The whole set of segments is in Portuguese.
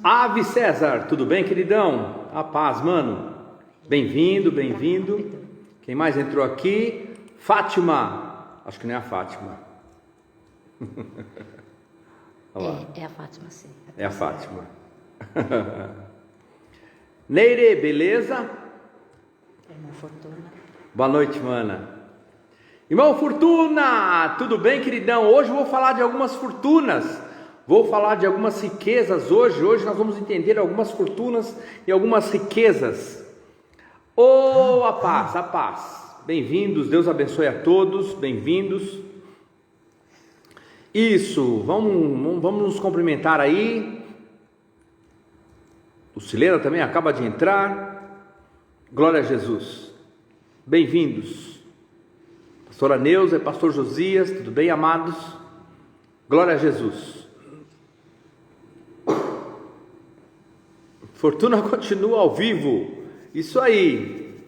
Ave César, tudo bem, queridão? A paz, mano. Bem-vindo, bem-vindo. Quem mais entrou aqui? Fátima. Acho que não é a Fátima. É a Fátima, sim. É a Fátima. Neire, beleza? Irmã Fortuna. Boa noite, mana. Irmão Fortuna, tudo bem, queridão? Hoje eu vou falar de algumas fortunas. Vou falar de algumas riquezas hoje. Hoje nós vamos entender algumas fortunas e algumas riquezas. Oh, a paz, a paz. Bem-vindos, Deus abençoe a todos, bem-vindos. Isso, vamos nos cumprimentar aí. O Silena também acaba de entrar. Glória a Jesus. Bem-vindos. Pastora Neuza, Pastor Josias, tudo bem, amados? Glória a Jesus. Fortuna continua ao vivo. Isso aí.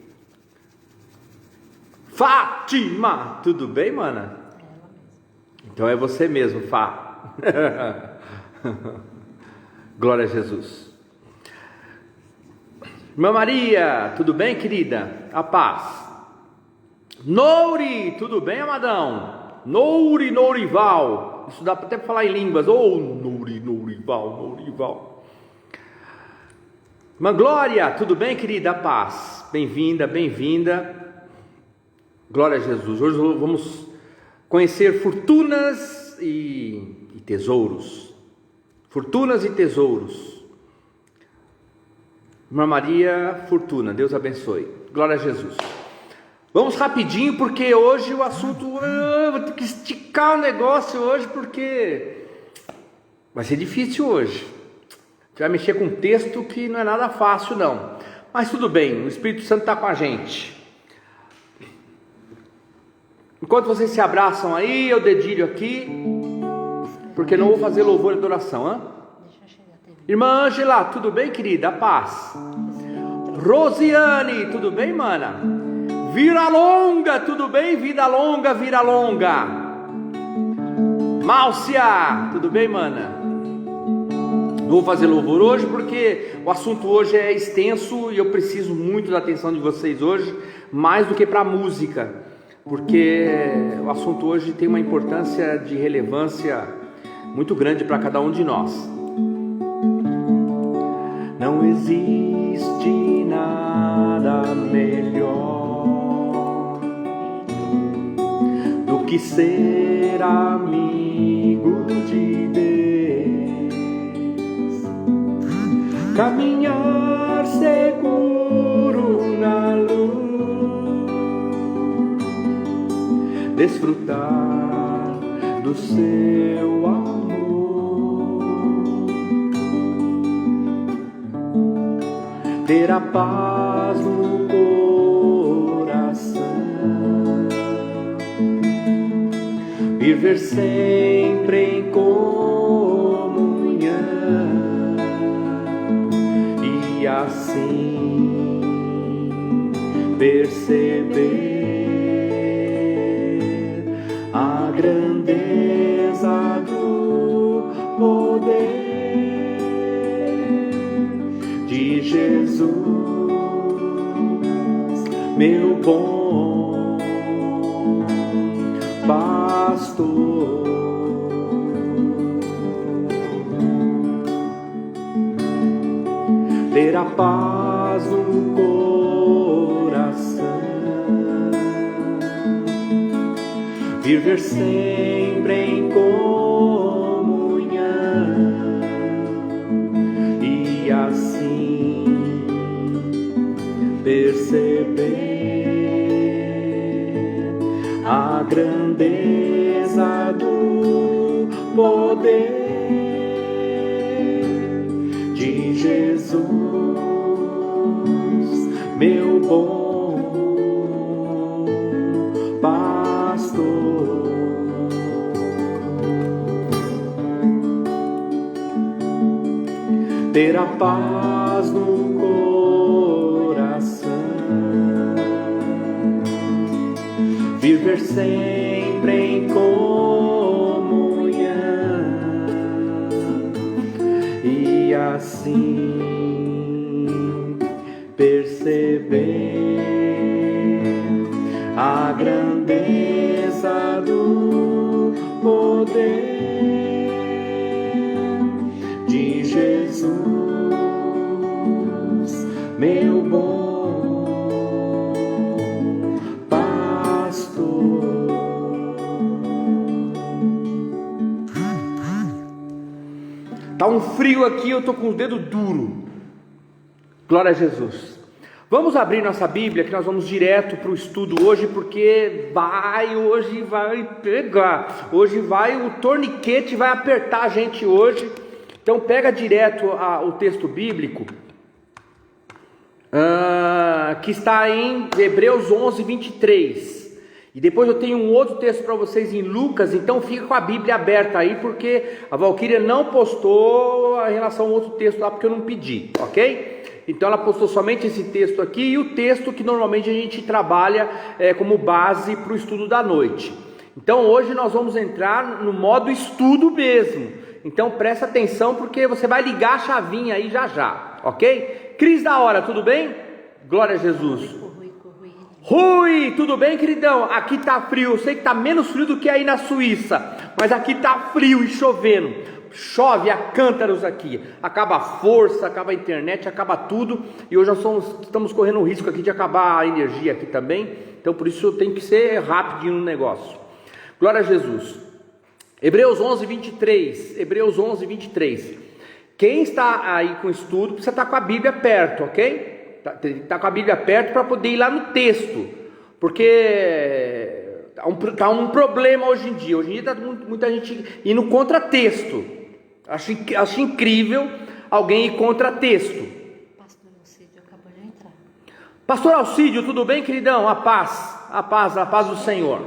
Fátima, tudo bem, mana? Então é você mesmo, Fá. Glória a Jesus. Irmã Maria, tudo bem, querida? A paz. Nouri, tudo bem, amadão? Nourival. Isso dá até para falar em línguas. Oh, Nourival. Irmã Glória, tudo bem, querida? A paz. Bem-vinda, bem-vinda. Glória a Jesus. Hoje vamos conhecer fortunas e tesouros. Fortunas e tesouros. Irmã Maria Fortuna, Deus abençoe. Glória a Jesus. Vamos rapidinho, porque hoje o assunto... vou ter que esticar o negócio hoje, porque vai ser difícil hoje. A gente vai mexer com um texto que não é nada fácil, não. Mas tudo bem, o Espírito Santo está com a gente. Enquanto vocês se abraçam aí, eu dedilho aqui, porque não vou fazer louvor e adoração, hein? Irmã Ângela, tudo bem, querida? A paz. Rosiane, tudo bem, mana? Vira longa, tudo bem? Vida longa, vira longa. Márcia, tudo bem, mana? Não vou fazer louvor hoje porque o assunto hoje é extenso e eu preciso muito da atenção de vocês hoje, mais do que para a música, porque o assunto hoje tem uma importância de relevância muito grande para cada um de nós. Não existe nada melhor do que ser amigo de Deus, caminhar seguro na luz, desfrutar do seu amor, ter a paz no coração, viver sempre em comunhão e assim perceber a grandeza do poder de Jesus, meu bom pastor. Ter a paz no coração, viver sempre em comunhão e assim perceber a grandeza do poder de Jesus, meu bom pastor. Ter a paz no coração, viver sempre em comunhão e assim perceber a grandeza do poder de Jesus, meu bom pastor. Tá um frio aqui, eu tô com o dedo duro. Glória a Jesus. Vamos abrir nossa Bíblia, que nós vamos direto para o estudo hoje, porque hoje vai pegar. Hoje o torniquete vai apertar a gente hoje. Então pega direto o texto bíblico, que está em Hebreus 11, 23. E depois eu tenho um outro texto para vocês em Lucas, então fica com a Bíblia aberta aí, porque a Valquíria não postou em relação ao outro texto lá, porque eu não pedi, ok? Então ela postou somente esse texto aqui e o texto que normalmente a gente trabalha como base para o estudo da noite. Então hoje nós vamos entrar no modo estudo mesmo. Então presta atenção, porque você vai ligar a chavinha aí já, ok? Cris da hora, tudo bem? Glória a Jesus. Rui, tudo bem, queridão? Aqui tá frio, eu sei que tá menos frio do que aí na Suíça, mas aqui tá frio e chovendo. Chove a cântaros aqui, acaba a força, acaba a internet, acaba tudo. E hoje nós estamos correndo o risco aqui de acabar a energia aqui também. Então por isso eu tenho que ser rapidinho no negócio. Glória a Jesus. Hebreus 11, 23. Hebreus 11, 23. Quem está aí com estudo precisa estar com a Bíblia perto, ok? Tá com a Bíblia perto para poder ir lá no texto, porque tá um problema hoje em dia. Hoje em dia está muita gente indo contra texto. Acho incrível alguém ir contra texto. Pastor Alcídio acabou de entrar. Pastor Alcídio, tudo bem, queridão? A paz do Senhor.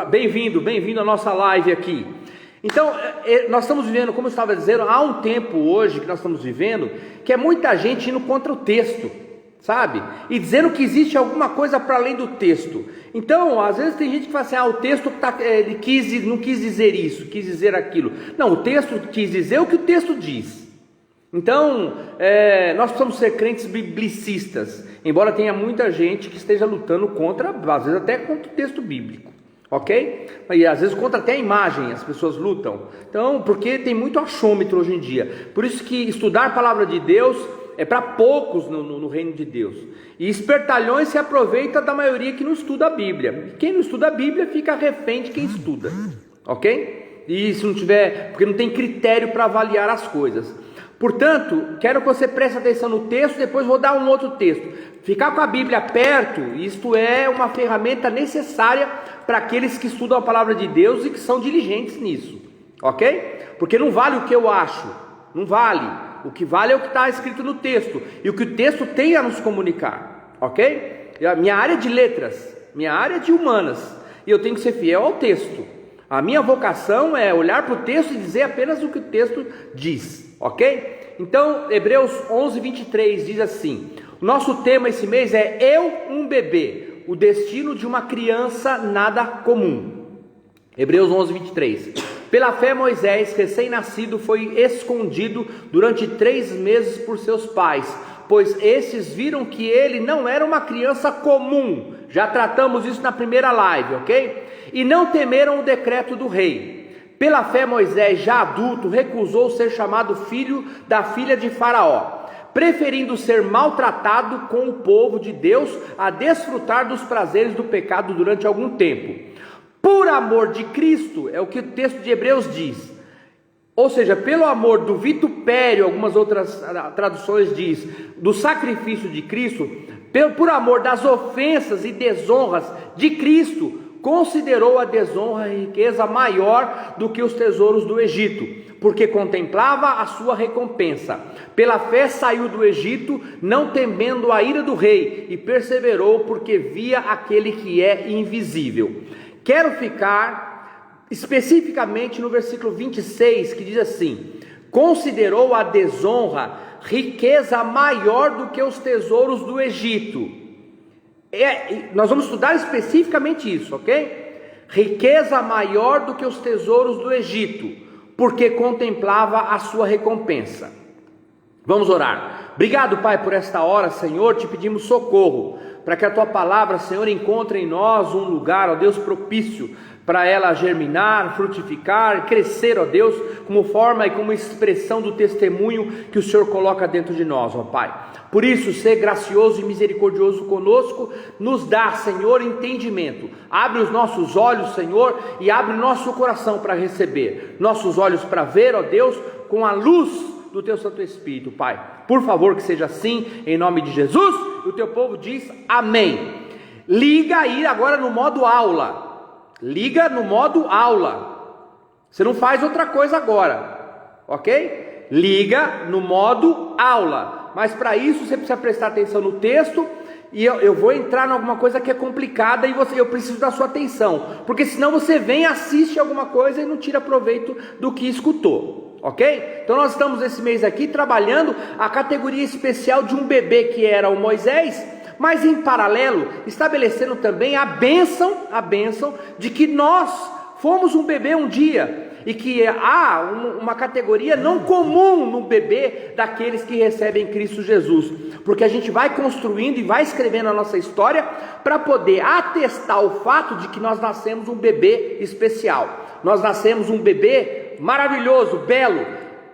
Bem-vindo à nossa live aqui. Então, nós estamos vivendo, como eu estava dizendo, há um tempo hoje que nós estamos vivendo, que é muita gente indo contra o texto, sabe? E dizendo que existe alguma coisa para além do texto. Então, às vezes tem gente que fala assim, o texto ele não quis dizer isso, quis dizer aquilo. Não, o texto quis dizer o que o texto diz. Então, nós precisamos ser crentes biblicistas, embora tenha muita gente que esteja lutando contra, às vezes até contra o texto bíblico. Ok? E às vezes contra até a imagem as pessoas lutam. Então, porque tem muito achômetro hoje em dia. Por isso que estudar a palavra de Deus é para poucos no reino de Deus. E espertalhões se aproveita da maioria que não estuda a Bíblia. E quem não estuda a Bíblia fica refém de quem estuda. Ok? E se não tiver, porque não tem critério para avaliar as coisas. Portanto, quero que você preste atenção no texto, depois vou dar um outro texto. Ficar com a Bíblia perto, isto é uma ferramenta necessária para aqueles que estudam a palavra de Deus e que são diligentes nisso, ok? Porque não vale o que eu acho, não vale. O que vale é o que está escrito no texto e o que o texto tem a nos comunicar, ok? Minha área é de letras, minha área é de humanas e eu tenho que ser fiel ao texto. A minha vocação é olhar para o texto e dizer apenas o que o texto diz, ok? Então, Hebreus 11, 23 diz assim: o nosso tema esse mês é Eu, um bebê, o destino de uma criança nada comum. Hebreus 11, 23. Pela fé Moisés, recém-nascido, foi escondido durante 3 meses por seus pais, pois estes viram que ele não era uma criança comum. Já tratamos isso na primeira live, ok? E não temeram o decreto do rei. Pela fé Moisés, já adulto, recusou ser chamado filho da filha de Faraó, preferindo ser maltratado com o povo de Deus a desfrutar dos prazeres do pecado durante algum tempo. Por amor de Cristo, é o que o texto de Hebreus diz. Ou seja, pelo amor do vitupério, algumas outras traduções diz, do sacrifício de Cristo, por amor das ofensas e desonras de Cristo, considerou a desonra e riqueza maior do que os tesouros do Egito, porque contemplava a sua recompensa. Pela fé saiu do Egito, não temendo a ira do rei, e perseverou porque via aquele que é invisível. Quero ficar especificamente no versículo 26, que diz assim: considerou a desonra riqueza maior do que os tesouros do Egito. Nós vamos estudar especificamente isso, ok? Riqueza maior do que os tesouros do Egito, porque contemplava a sua recompensa. Vamos orar. Obrigado, Pai, por esta hora, Senhor, te pedimos socorro, para que a Tua palavra, Senhor, encontre em nós um lugar, ó Deus, propício, para ela germinar, frutificar, crescer, ó Deus, como forma e como expressão do testemunho que o Senhor coloca dentro de nós, ó Pai. Por isso, ser gracioso e misericordioso conosco, nos dá, Senhor, entendimento. Abre os nossos olhos, Senhor, e abre o nosso coração para receber, nossos olhos para ver, ó Deus, com a luz do Teu Santo Espírito, Pai. Por favor, que seja assim, em nome de Jesus. E o Teu povo diz amém. Liga aí agora no modo aula. Liga no modo aula. Você não faz outra coisa agora, ok? Liga no modo aula. Mas para isso você precisa prestar atenção no texto. E eu vou entrar em alguma coisa que é complicada e eu preciso da sua atenção. Porque senão você vem, assiste alguma coisa e não tira proveito do que escutou, ok? Então nós estamos esse mês aqui trabalhando a categoria especial de um bebê que era o Moisés, mas em paralelo, estabelecendo também a bênção de que nós fomos um bebê um dia, e que há uma categoria não comum no bebê daqueles que recebem Cristo Jesus, porque a gente vai construindo e vai escrevendo a nossa história para poder atestar o fato de que nós nascemos um bebê especial, nós nascemos um bebê maravilhoso, belo,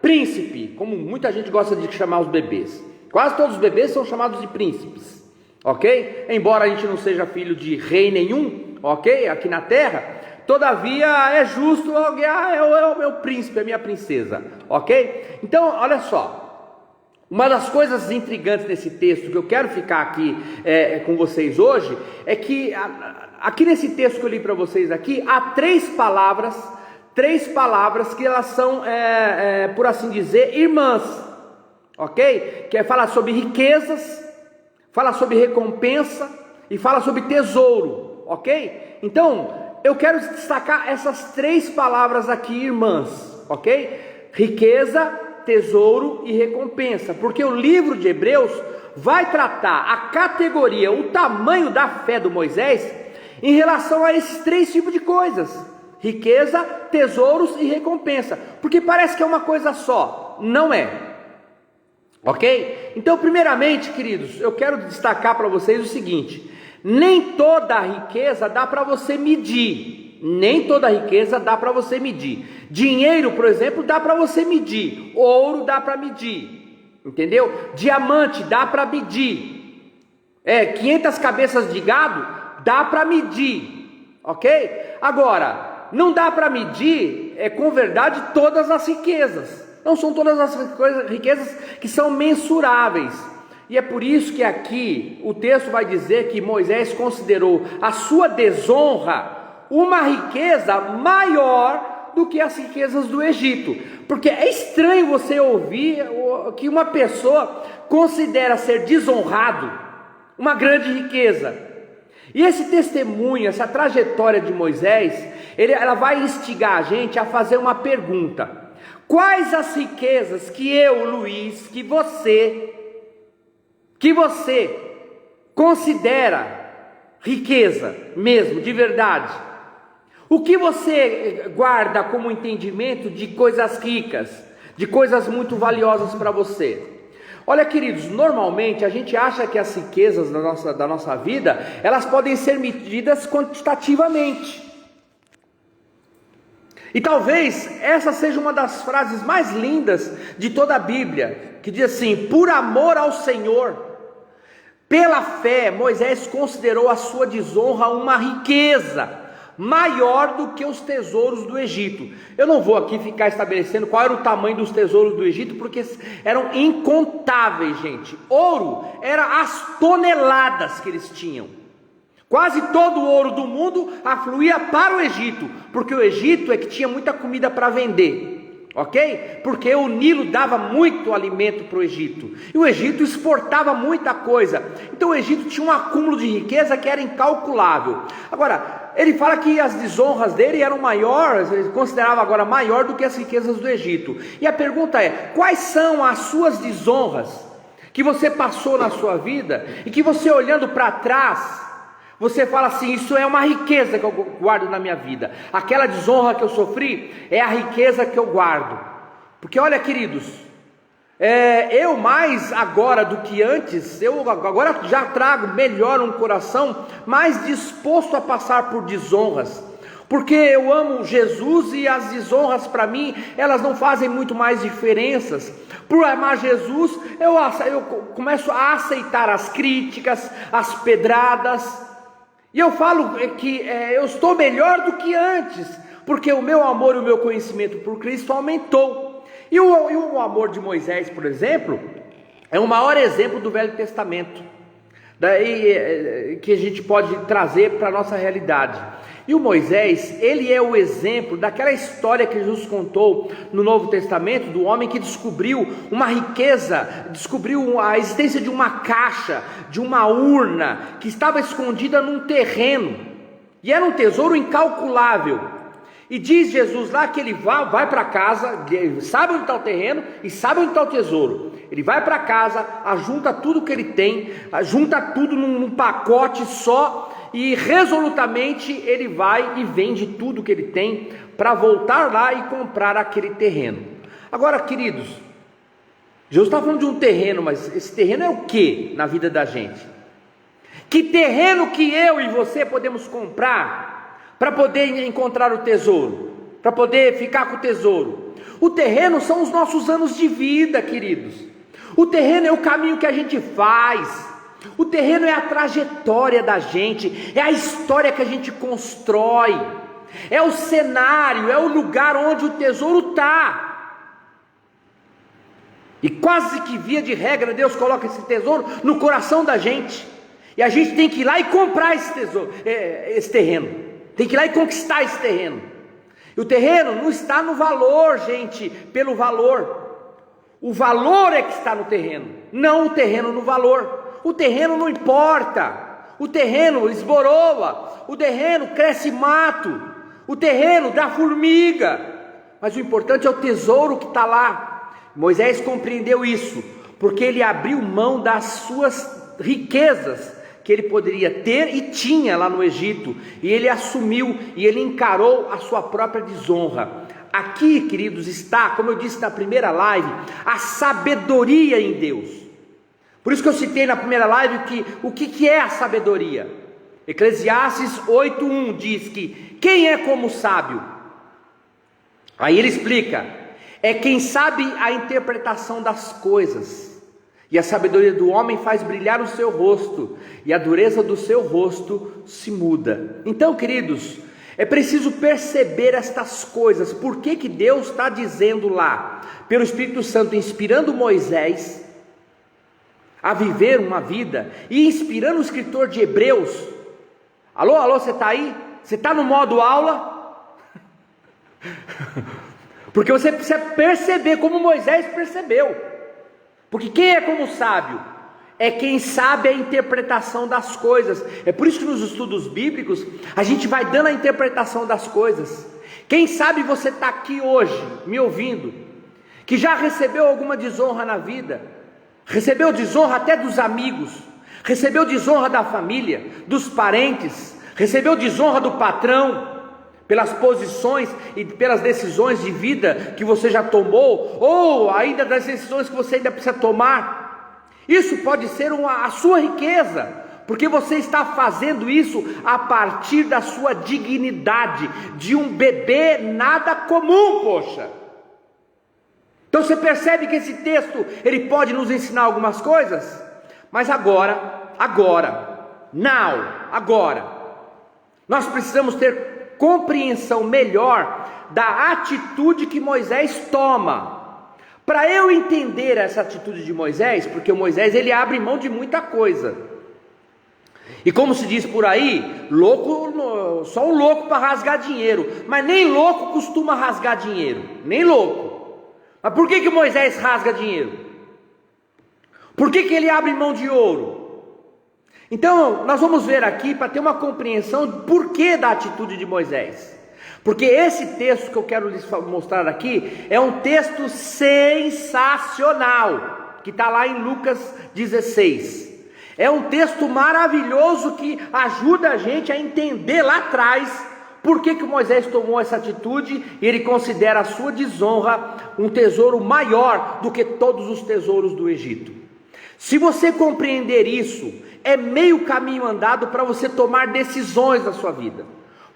príncipe, como muita gente gosta de chamar os bebês. Quase todos os bebês são chamados de príncipes, ok? Embora a gente não seja filho de rei nenhum, ok? Aqui na terra, todavia é justo, é o meu príncipe, é a minha princesa, ok? Então, olha só, uma das coisas intrigantes nesse texto que eu quero ficar aqui com vocês hoje, é que aqui nesse texto que eu li para vocês aqui, há três palavras que elas são, por assim dizer, irmãs, ok? Que fala sobre riquezas, fala sobre recompensa e fala sobre tesouro, ok? Então, eu quero destacar essas três palavras aqui, irmãs, ok? Riqueza, tesouro e recompensa, porque o livro de Hebreus vai tratar a categoria, o tamanho da fé do Moisés em relação a esses três tipos de coisas: riqueza, tesouros e recompensa, porque parece que é uma coisa só, não é, ok? Então, primeiramente, queridos, eu quero destacar para vocês o seguinte: nem toda riqueza dá para você medir, dinheiro, por exemplo, dá para você medir, ouro dá para medir, entendeu? Diamante dá para medir, 500 cabeças de gado dá para medir, ok? Agora, não dá para medir, com verdade, todas as riquezas, não são todas as riquezas que são mensuráveis. E é por isso que aqui o texto vai dizer que Moisés considerou a sua desonra uma riqueza maior do que as riquezas do Egito. Porque é estranho você ouvir que uma pessoa considera ser desonrado uma grande riqueza. E esse testemunho, essa trajetória de Moisés, ela vai instigar a gente a fazer uma pergunta: quais as riquezas que eu, Luiz, que você considera riqueza mesmo, de verdade? O que você guarda como entendimento de coisas ricas, de coisas muito valiosas para você? Olha, queridos, normalmente a gente acha que as riquezas da nossa vida, elas podem ser medidas quantitativamente. E talvez essa seja uma das frases mais lindas de toda a Bíblia, que diz assim: por amor ao Senhor, pela fé, Moisés considerou a sua desonra uma riqueza maior do que os tesouros do Egito. Eu não vou aqui ficar estabelecendo qual era o tamanho dos tesouros do Egito, porque eram incontáveis, gente. Ouro era as toneladas que eles tinham. Quase todo o ouro do mundo afluía para o Egito, porque o Egito é que tinha muita comida para vender, ok? Porque o Nilo dava muito alimento para o Egito, e o Egito exportava muita coisa, então o Egito tinha um acúmulo de riqueza que era incalculável. Agora, ele fala que as desonras dele eram maiores, ele considerava agora maior do que as riquezas do Egito. E a pergunta é: quais são as suas desonras que você passou na sua vida, e que você, olhando para trás, você fala assim: isso é uma riqueza que eu guardo na minha vida, aquela desonra que eu sofri é a riqueza que eu guardo? Porque olha, queridos, Eu mais agora do que antes, eu agora já trago melhor um coração mais disposto a passar por desonras, porque eu amo Jesus e as desonras para mim, elas não fazem muito mais diferenças. Por amar Jesus, eu começo a aceitar as críticas, as pedradas, e eu falo que eu estou melhor do que antes, porque o meu amor e o meu conhecimento por Cristo aumentou. E o amor de Moisés, por exemplo, é o maior exemplo do Velho Testamento, que a gente pode trazer para a nossa realidade. E o Moisés, ele é o exemplo daquela história que Jesus contou no Novo Testamento, do homem que descobriu uma riqueza, descobriu a existência de uma caixa, de uma urna, que estava escondida num terreno, e era um tesouro incalculável. E diz Jesus lá que ele vai para casa, sabe onde está o terreno e sabe onde está o tesouro. Ele vai para casa, ajunta tudo que ele tem, junta tudo num pacote só, e resolutamente ele vai e vende tudo que ele tem para voltar lá e comprar aquele terreno. Agora, queridos, Jesus está falando de um terreno, mas esse terreno é o que na vida da gente? Que terreno que eu e você podemos comprar para poder encontrar o tesouro, para poder ficar com o tesouro? O terreno são os nossos anos de vida, queridos. O terreno é o caminho que a gente faz. O terreno é a trajetória da gente, é a história que a gente constrói, é o cenário, é o lugar onde o tesouro está. E quase que via de regra, Deus coloca esse tesouro no coração da gente, e a gente tem que ir lá e comprar esse tesouro, esse terreno. Tem que ir lá e conquistar esse terreno. E o terreno não está no valor, gente, pelo valor. O valor é que está no terreno, não o terreno no valor. O terreno não importa. O terreno esboroa. O terreno cresce mato. O terreno dá formiga. Mas o importante é o tesouro que está lá. Moisés compreendeu isso, porque ele abriu mão das suas riquezas que ele poderia ter e tinha lá no Egito, e ele assumiu e ele encarou a sua própria desonra. Aqui, queridos, está, como eu disse na primeira live, a sabedoria em Deus. Por isso que eu citei na primeira live o que é a sabedoria. Eclesiastes 8:1 diz que quem é como sábio? Aí ele explica, é quem sabe a interpretação das coisas. E a sabedoria do homem faz brilhar o seu rosto, e a dureza do seu rosto se muda. Então, queridos, é preciso perceber estas coisas. Por que Deus está dizendo lá, pelo Espírito Santo, inspirando Moisés a viver uma vida, e inspirando o escritor de Hebreus? Alô, você está aí? Você está no modo aula? Porque você precisa perceber como Moisés percebeu. Porque quem é como sábio? É quem sabe a interpretação das coisas. É por isso que nos estudos bíblicos a gente vai dando a interpretação das coisas. Quem sabe você está aqui hoje me ouvindo, que já recebeu alguma desonra na vida, recebeu desonra até dos amigos, recebeu desonra da família, dos parentes, recebeu desonra do patrão, pelas posições e pelas decisões de vida que você já tomou, ou ainda das decisões que você ainda precisa tomar. Isso pode ser a sua riqueza, porque você está fazendo isso a partir da sua dignidade, de um bebê nada comum, poxa. Então você percebe que esse texto, ele pode nos ensinar algumas coisas, mas agora, nós precisamos ter compreensão melhor da atitude que Moisés toma. Para eu entender essa atitude de Moisés, porque o Moisés ele abre mão de muita coisa, e como se diz por aí, só um louco para rasgar dinheiro, mas nem louco costuma rasgar dinheiro, nem louco. Mas por que Moisés rasga dinheiro? Por que ele abre mão de ouro? Então, nós vamos ver aqui para ter uma compreensão do porquê da atitude de Moisés. Porque esse texto que eu quero lhes mostrar aqui é um texto sensacional, que está lá em Lucas 16. É um texto maravilhoso que ajuda a gente a entender lá atrás Por que Moisés tomou essa atitude? Ele considera a sua desonra um tesouro maior do que todos os tesouros do Egito. Se você compreender isso, é meio caminho andado para você tomar decisões na sua vida.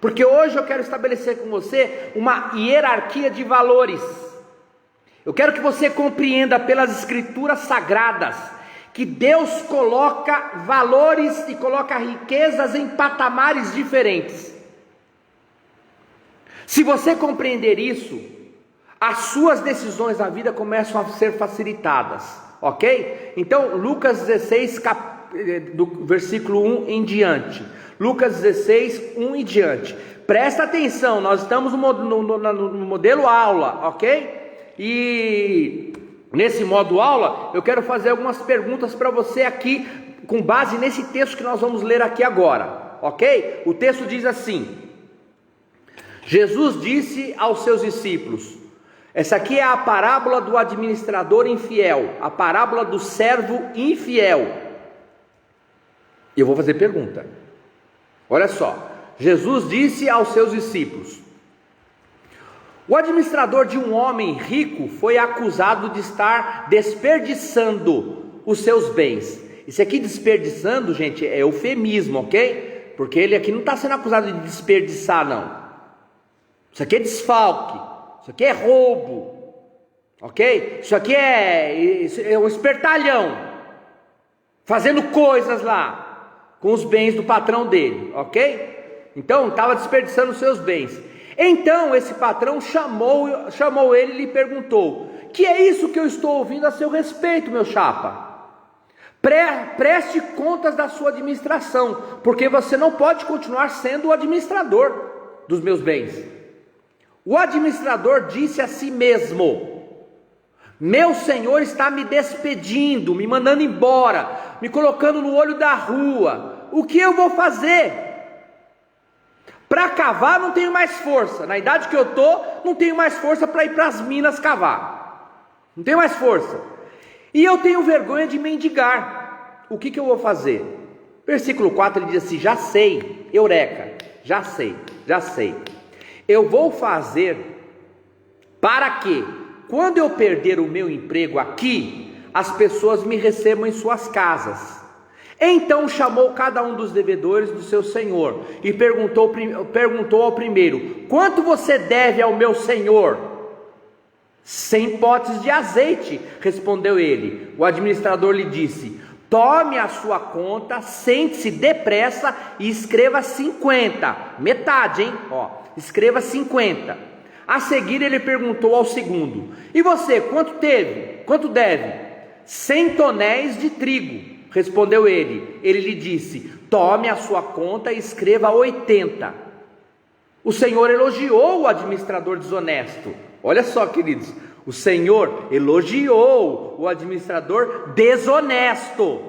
Porque hoje eu quero estabelecer com você uma hierarquia de valores. Eu quero que você compreenda pelas escrituras sagradas que Deus coloca valores e coloca riquezas em patamares diferentes. Se você compreender isso, as suas decisões na vida começam a ser facilitadas, ok? Então, Lucas 16, do versículo 1 em diante. Lucas 16, 1 em diante. Presta atenção, nós estamos no modelo aula, ok? E nesse modo aula, eu quero fazer algumas perguntas para você aqui, com base nesse texto que nós vamos ler aqui agora, ok? O texto diz assim: Jesus disse aos seus discípulos, essa aqui é a parábola do administrador infiel, a parábola do servo infiel. E eu vou fazer pergunta. Olha só, Jesus disse aos seus discípulos: o administrador de um homem rico foi acusado de estar desperdiçando os seus bens. Isso aqui desperdiçando, gente, é eufemismo, ok? Porque ele aqui não está sendo acusado de desperdiçar, não. Isso aqui é desfalque, isso aqui é roubo, ok? Isso aqui é um espertalhão, fazendo coisas lá, com os bens do patrão dele, ok? Então, estava desperdiçando os seus bens. Então, esse patrão chamou ele e lhe perguntou: que é isso que eu estou ouvindo a seu respeito, meu chapa? Preste contas da sua administração, porque você não pode continuar sendo o administrador dos meus bens. O administrador disse a si mesmo: meu senhor está me despedindo, me mandando embora, me colocando no olho da rua. O que eu vou fazer? Para cavar não tenho mais força. Na idade que eu estou, não tenho mais força para ir para as minas cavar. Não tenho mais força. E eu tenho vergonha de mendigar. O que eu vou fazer? Versículo 4 ele diz assim: já sei, eureka, já sei. Eu vou fazer para que, quando eu perder o meu emprego aqui, as pessoas me recebam em suas casas. Então chamou cada um dos devedores do seu senhor e perguntou ao primeiro: quanto você deve ao meu senhor? 100 potes de azeite, respondeu ele. O administrador lhe disse: tome a sua conta, sente-se depressa e escreva 50, metade, hein? Escreva 50. A seguir ele perguntou ao segundo: e você, quanto deve? 100 tonéis de trigo, respondeu ele. Ele lhe disse: tome a sua conta e escreva 80. O Senhor elogiou o administrador desonesto. Olha só, queridos, o Senhor elogiou o administrador desonesto,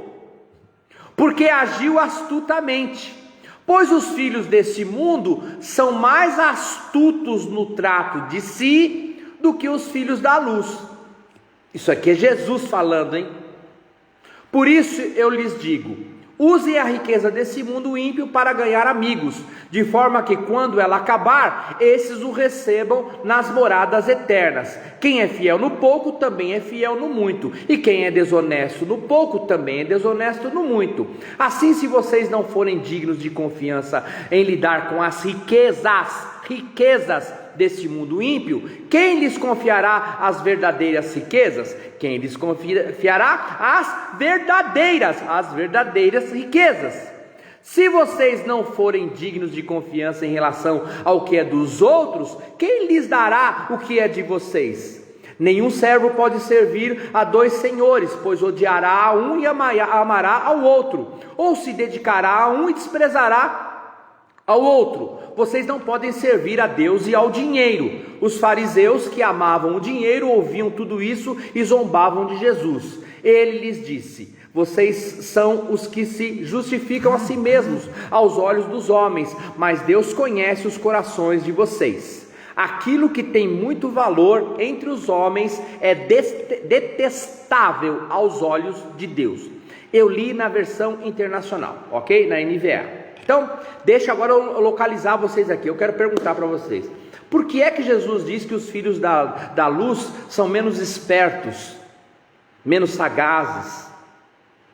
porque agiu astutamente. Pois os filhos desse mundo são mais astutos no trato de si do que os filhos da luz. Isso aqui é Jesus falando, hein? Por isso eu lhes digo: usem a riqueza desse mundo ímpio para ganhar amigos, de forma que quando ela acabar, esses o recebam nas moradas eternas. Quem é fiel no pouco também é fiel no muito, e quem é desonesto no pouco também é desonesto no muito. Assim, se vocês não forem dignos de confiança em lidar com as riquezas deste mundo ímpio, quem lhes confiará as verdadeiras riquezas? Quem lhes confiará as verdadeiras riquezas? Se vocês não forem dignos de confiança em relação ao que é dos outros, quem lhes dará o que é de vocês? Nenhum servo pode servir a dois senhores, pois odiará a um e amará ao outro, ou se dedicará a um e desprezará ao outro. Vocês não podem servir a Deus e ao dinheiro. Os fariseus, que amavam o dinheiro, ouviam tudo isso e zombavam de Jesus. Ele lhes disse: vocês são os que se justificam a si mesmos aos olhos dos homens, mas Deus conhece os corações de vocês. Aquilo que tem muito valor entre os homens é detestável aos olhos de Deus. Eu li na versão internacional, ok? Na NVA. Então, deixa agora eu localizar vocês aqui. Eu quero perguntar para vocês: por que é que Jesus diz que os filhos da luz são menos espertos, menos sagazes,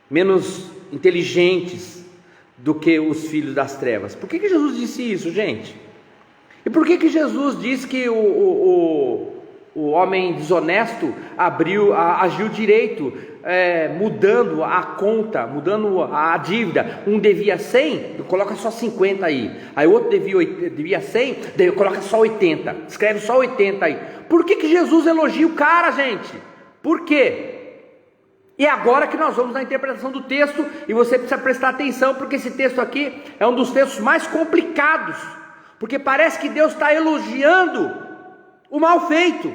menos inteligentes do que os filhos das trevas? Por que Jesus disse isso, gente? E por que Jesus diz que o homem desonesto agiu direito, mudando a conta, mudando a dívida? Um devia 100, coloca só 50 aí. Aí o outro devia 100, coloca só 80. Escreve só 80 aí. Por que Jesus elogia o cara, gente? Por quê? E agora que nós vamos na interpretação do texto, e você precisa prestar atenção, porque esse texto aqui é um dos textos mais complicados, porque parece que Deus está elogiando o mal feito,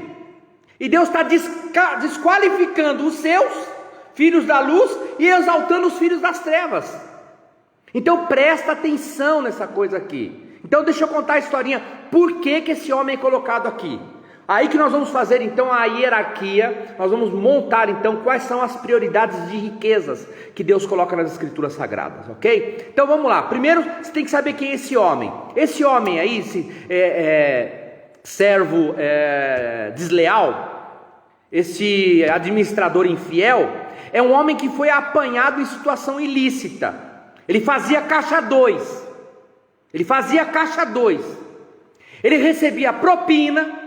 e Deus está desqualificando os seus filhos da luz e exaltando os filhos das trevas. Então presta atenção nessa coisa aqui. Então deixa eu contar a historinha, por que esse homem é colocado aqui. Aí que nós vamos fazer então a hierarquia, nós vamos montar então quais são as prioridades de riquezas que Deus coloca nas escrituras sagradas, ok? Então vamos lá. Primeiro você tem que saber quem é esse homem. Esse homem aí, servo desleal, esse administrador infiel, é um homem que foi apanhado em situação ilícita. Ele fazia caixa 2. Ele recebia propina.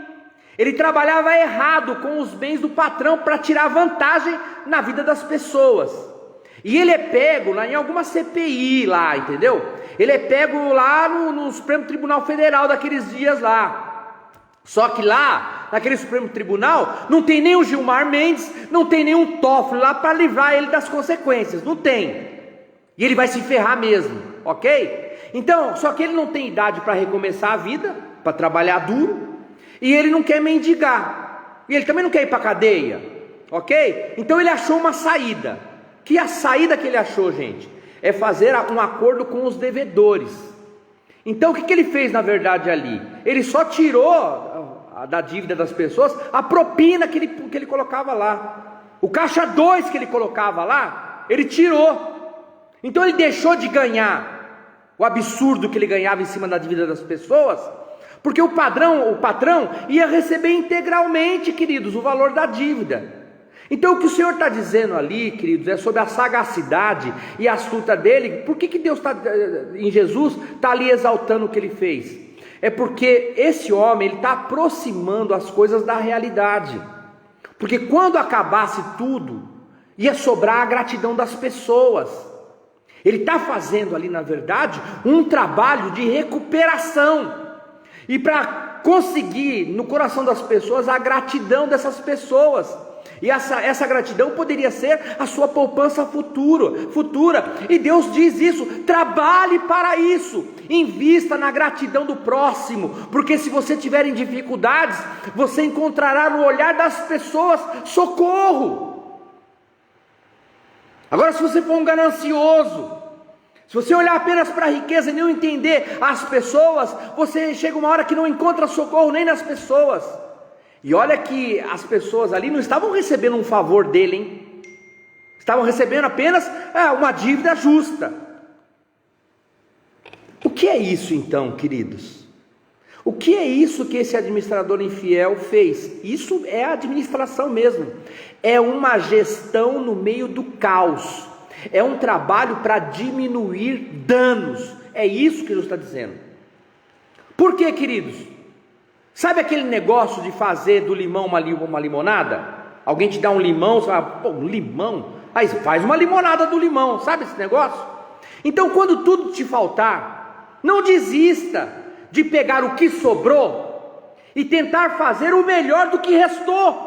Ele trabalhava errado com os bens do patrão para tirar vantagem na vida das pessoas. E ele é pego lá em alguma CPI lá, entendeu? Ele é pego lá no Supremo Tribunal Federal daqueles dias lá. Só que lá, naquele Supremo Tribunal, não tem nem o Gilmar Mendes, não tem nenhum Toffoli lá para livrar ele das consequências. Não tem. E ele vai se ferrar mesmo, ok? Então, só que ele não tem idade para recomeçar a vida, para trabalhar duro. E ele não quer mendigar, e ele também não quer ir para a cadeia, ok? Então ele achou uma saída. Que a saída que ele achou, gente, é fazer um acordo com os devedores. Então o que ele fez na verdade ali? Ele só tirou da dívida das pessoas a propina que ele colocava lá. O caixa 2 que ele colocava lá, ele tirou. Então ele deixou de ganhar o absurdo que ele ganhava em cima da dívida das pessoas, porque o patrão ia receber integralmente, queridos, o valor da dívida. Então o que o Senhor está dizendo ali, queridos, é sobre a sagacidade e a astuta dele. Por que Deus em Jesus está ali exaltando o que ele fez? É porque esse homem está aproximando as coisas da realidade. Porque quando acabasse tudo, ia sobrar a gratidão das pessoas. Ele está fazendo ali, na verdade, um trabalho de recuperação. E para conseguir no coração das pessoas a gratidão dessas pessoas. E essa gratidão poderia ser a sua poupança futura. E Deus diz isso: trabalhe para isso, invista na gratidão do próximo, porque se você tiver em dificuldades, você encontrará no olhar das pessoas socorro. Agora, se você for um ganancioso, se você olhar apenas para a riqueza e não entender as pessoas, você chega uma hora que não encontra socorro nem nas pessoas. E olha que as pessoas ali não estavam recebendo um favor dele, hein? Estavam recebendo apenas uma dívida justa. O que é isso então, queridos? O que é isso que esse administrador infiel fez? Isso é a administração mesmo. É uma gestão no meio do caos. É um trabalho para diminuir danos. É isso que Jesus está dizendo. Por quê, queridos? Sabe aquele negócio de fazer do limão uma limonada? Alguém te dá um limão, você fala, pô, um limão? Aí faz uma limonada do limão, sabe esse negócio? Então quando tudo te faltar, não desista de pegar o que sobrou e tentar fazer o melhor do que restou.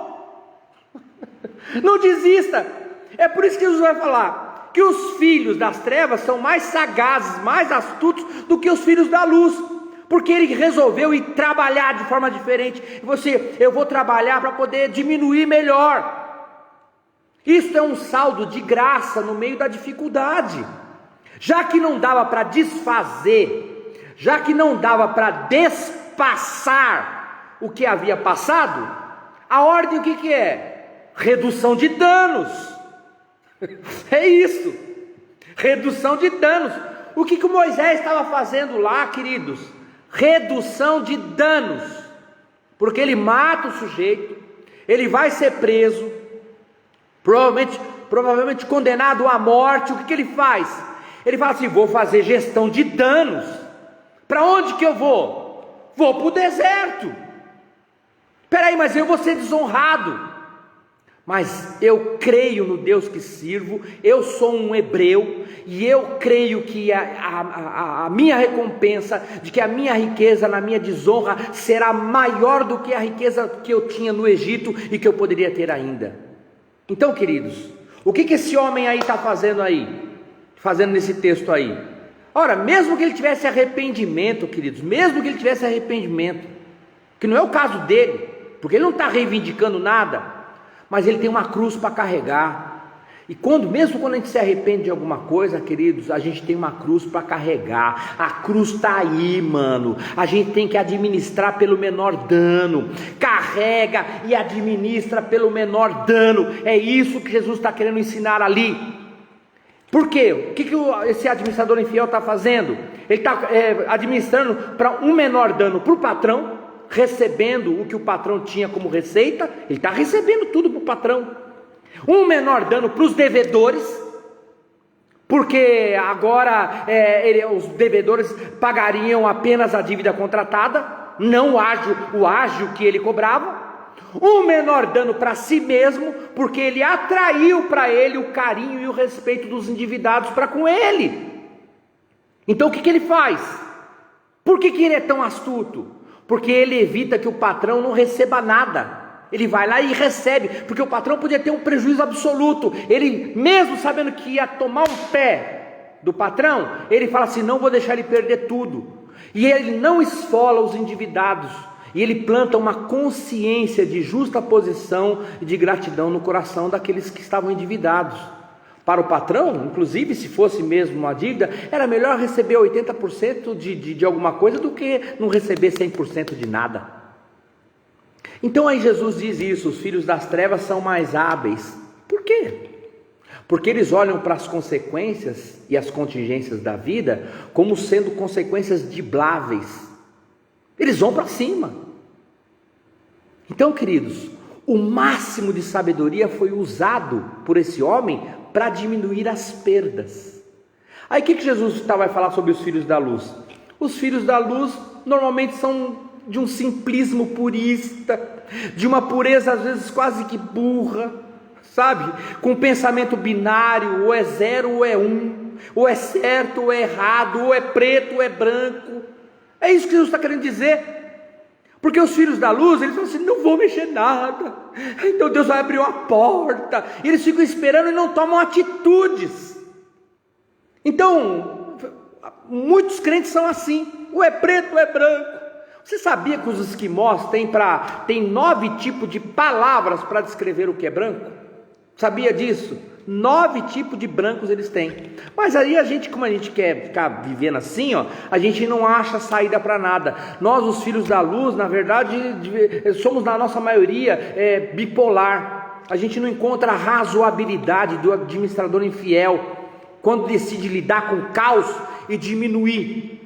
Não desista. É por isso que Jesus vai falar que os filhos das trevas são mais sagazes, mais astutos do que os filhos da luz, porque ele resolveu ir trabalhar de forma diferente. Eu vou trabalhar para poder diminuir melhor. Isso é um saldo de graça no meio da dificuldade. Já que não dava para desfazer, já que não dava para despassar o que havia passado, a ordem o que é? Redução de danos. É isso, redução de danos. O que o Moisés estava fazendo lá, queridos? Redução de danos, porque ele mata o sujeito, ele vai ser preso, provavelmente condenado à morte. O que ele faz? Ele fala assim: vou fazer gestão de danos. Para onde que eu vou? Vou para o deserto. Peraí, mas eu vou ser desonrado. Mas eu creio no Deus que sirvo, eu sou um hebreu, e eu creio que a minha recompensa, de que a minha riqueza na minha desonra será maior do que a riqueza que eu tinha no Egito e que eu poderia ter ainda. Então, queridos, o que esse homem aí está fazendo nesse texto aí? Ora, mesmo que ele tivesse arrependimento, queridos, que não é o caso dele, porque ele não está reivindicando nada, mas ele tem uma cruz para carregar. E mesmo quando a gente se arrepende de alguma coisa, queridos, a gente tem uma cruz para carregar. A cruz está aí, mano. A gente tem que administrar pelo menor dano. Carrega e administra pelo menor dano. É isso que Jesus está querendo ensinar ali. Por quê? O que esse administrador infiel está fazendo? Ele está administrando para um menor dano para o patrão, recebendo o que o patrão tinha como receita. Ele está recebendo tudo para o patrão. Um menor dano para os devedores, porque agora os devedores pagariam apenas a dívida contratada, não o ágio que ele cobrava. Um menor dano para si mesmo, porque ele atraiu para ele o carinho e o respeito dos endividados para com ele. Então o que ele faz? Por que ele é tão astuto? Porque ele evita que o patrão não receba nada. Ele vai lá e recebe, porque o patrão podia ter um prejuízo absoluto. Ele, mesmo sabendo que ia tomar um pé do patrão, ele fala assim: não vou deixar ele perder tudo. E ele não esfola os endividados, e ele planta uma consciência de justa posição e de gratidão no coração daqueles que estavam endividados. Para o patrão, inclusive, se fosse mesmo uma dívida, era melhor receber 80% de alguma coisa do que não receber 100% de nada. Então aí Jesus diz isso: os filhos das trevas são mais hábeis. Por quê? Porque eles olham para as consequências e as contingências da vida como sendo consequências dribláveis. Eles vão para cima. Então, queridos, o máximo de sabedoria foi usado por esse homem para diminuir as perdas. Aí o que Jesus vai falar sobre os filhos da luz? Os filhos da luz normalmente são de um simplismo purista, de uma pureza às vezes quase que burra, sabe? Com um pensamento binário: ou é zero ou é um, ou é certo ou é errado, ou é preto ou é branco. É isso que Jesus está querendo dizer. Porque os filhos da luz, eles falam assim: não vou mexer nada, então Deus vai abrir uma porta. E eles ficam esperando e não tomam atitudes. Então, muitos crentes são assim: ou é preto ou é branco. Você sabia que os esquimós têm 9 tipos de palavras para descrever o que é branco? Sabia disso? 9 tipos de brancos eles têm. Mas aí como a gente quer ficar vivendo assim, a gente não acha saída para nada. Nós, os filhos da luz, na verdade, somos na nossa maioria bipolar. A gente não encontra a razoabilidade do administrador infiel quando decide lidar com o caos e diminuir.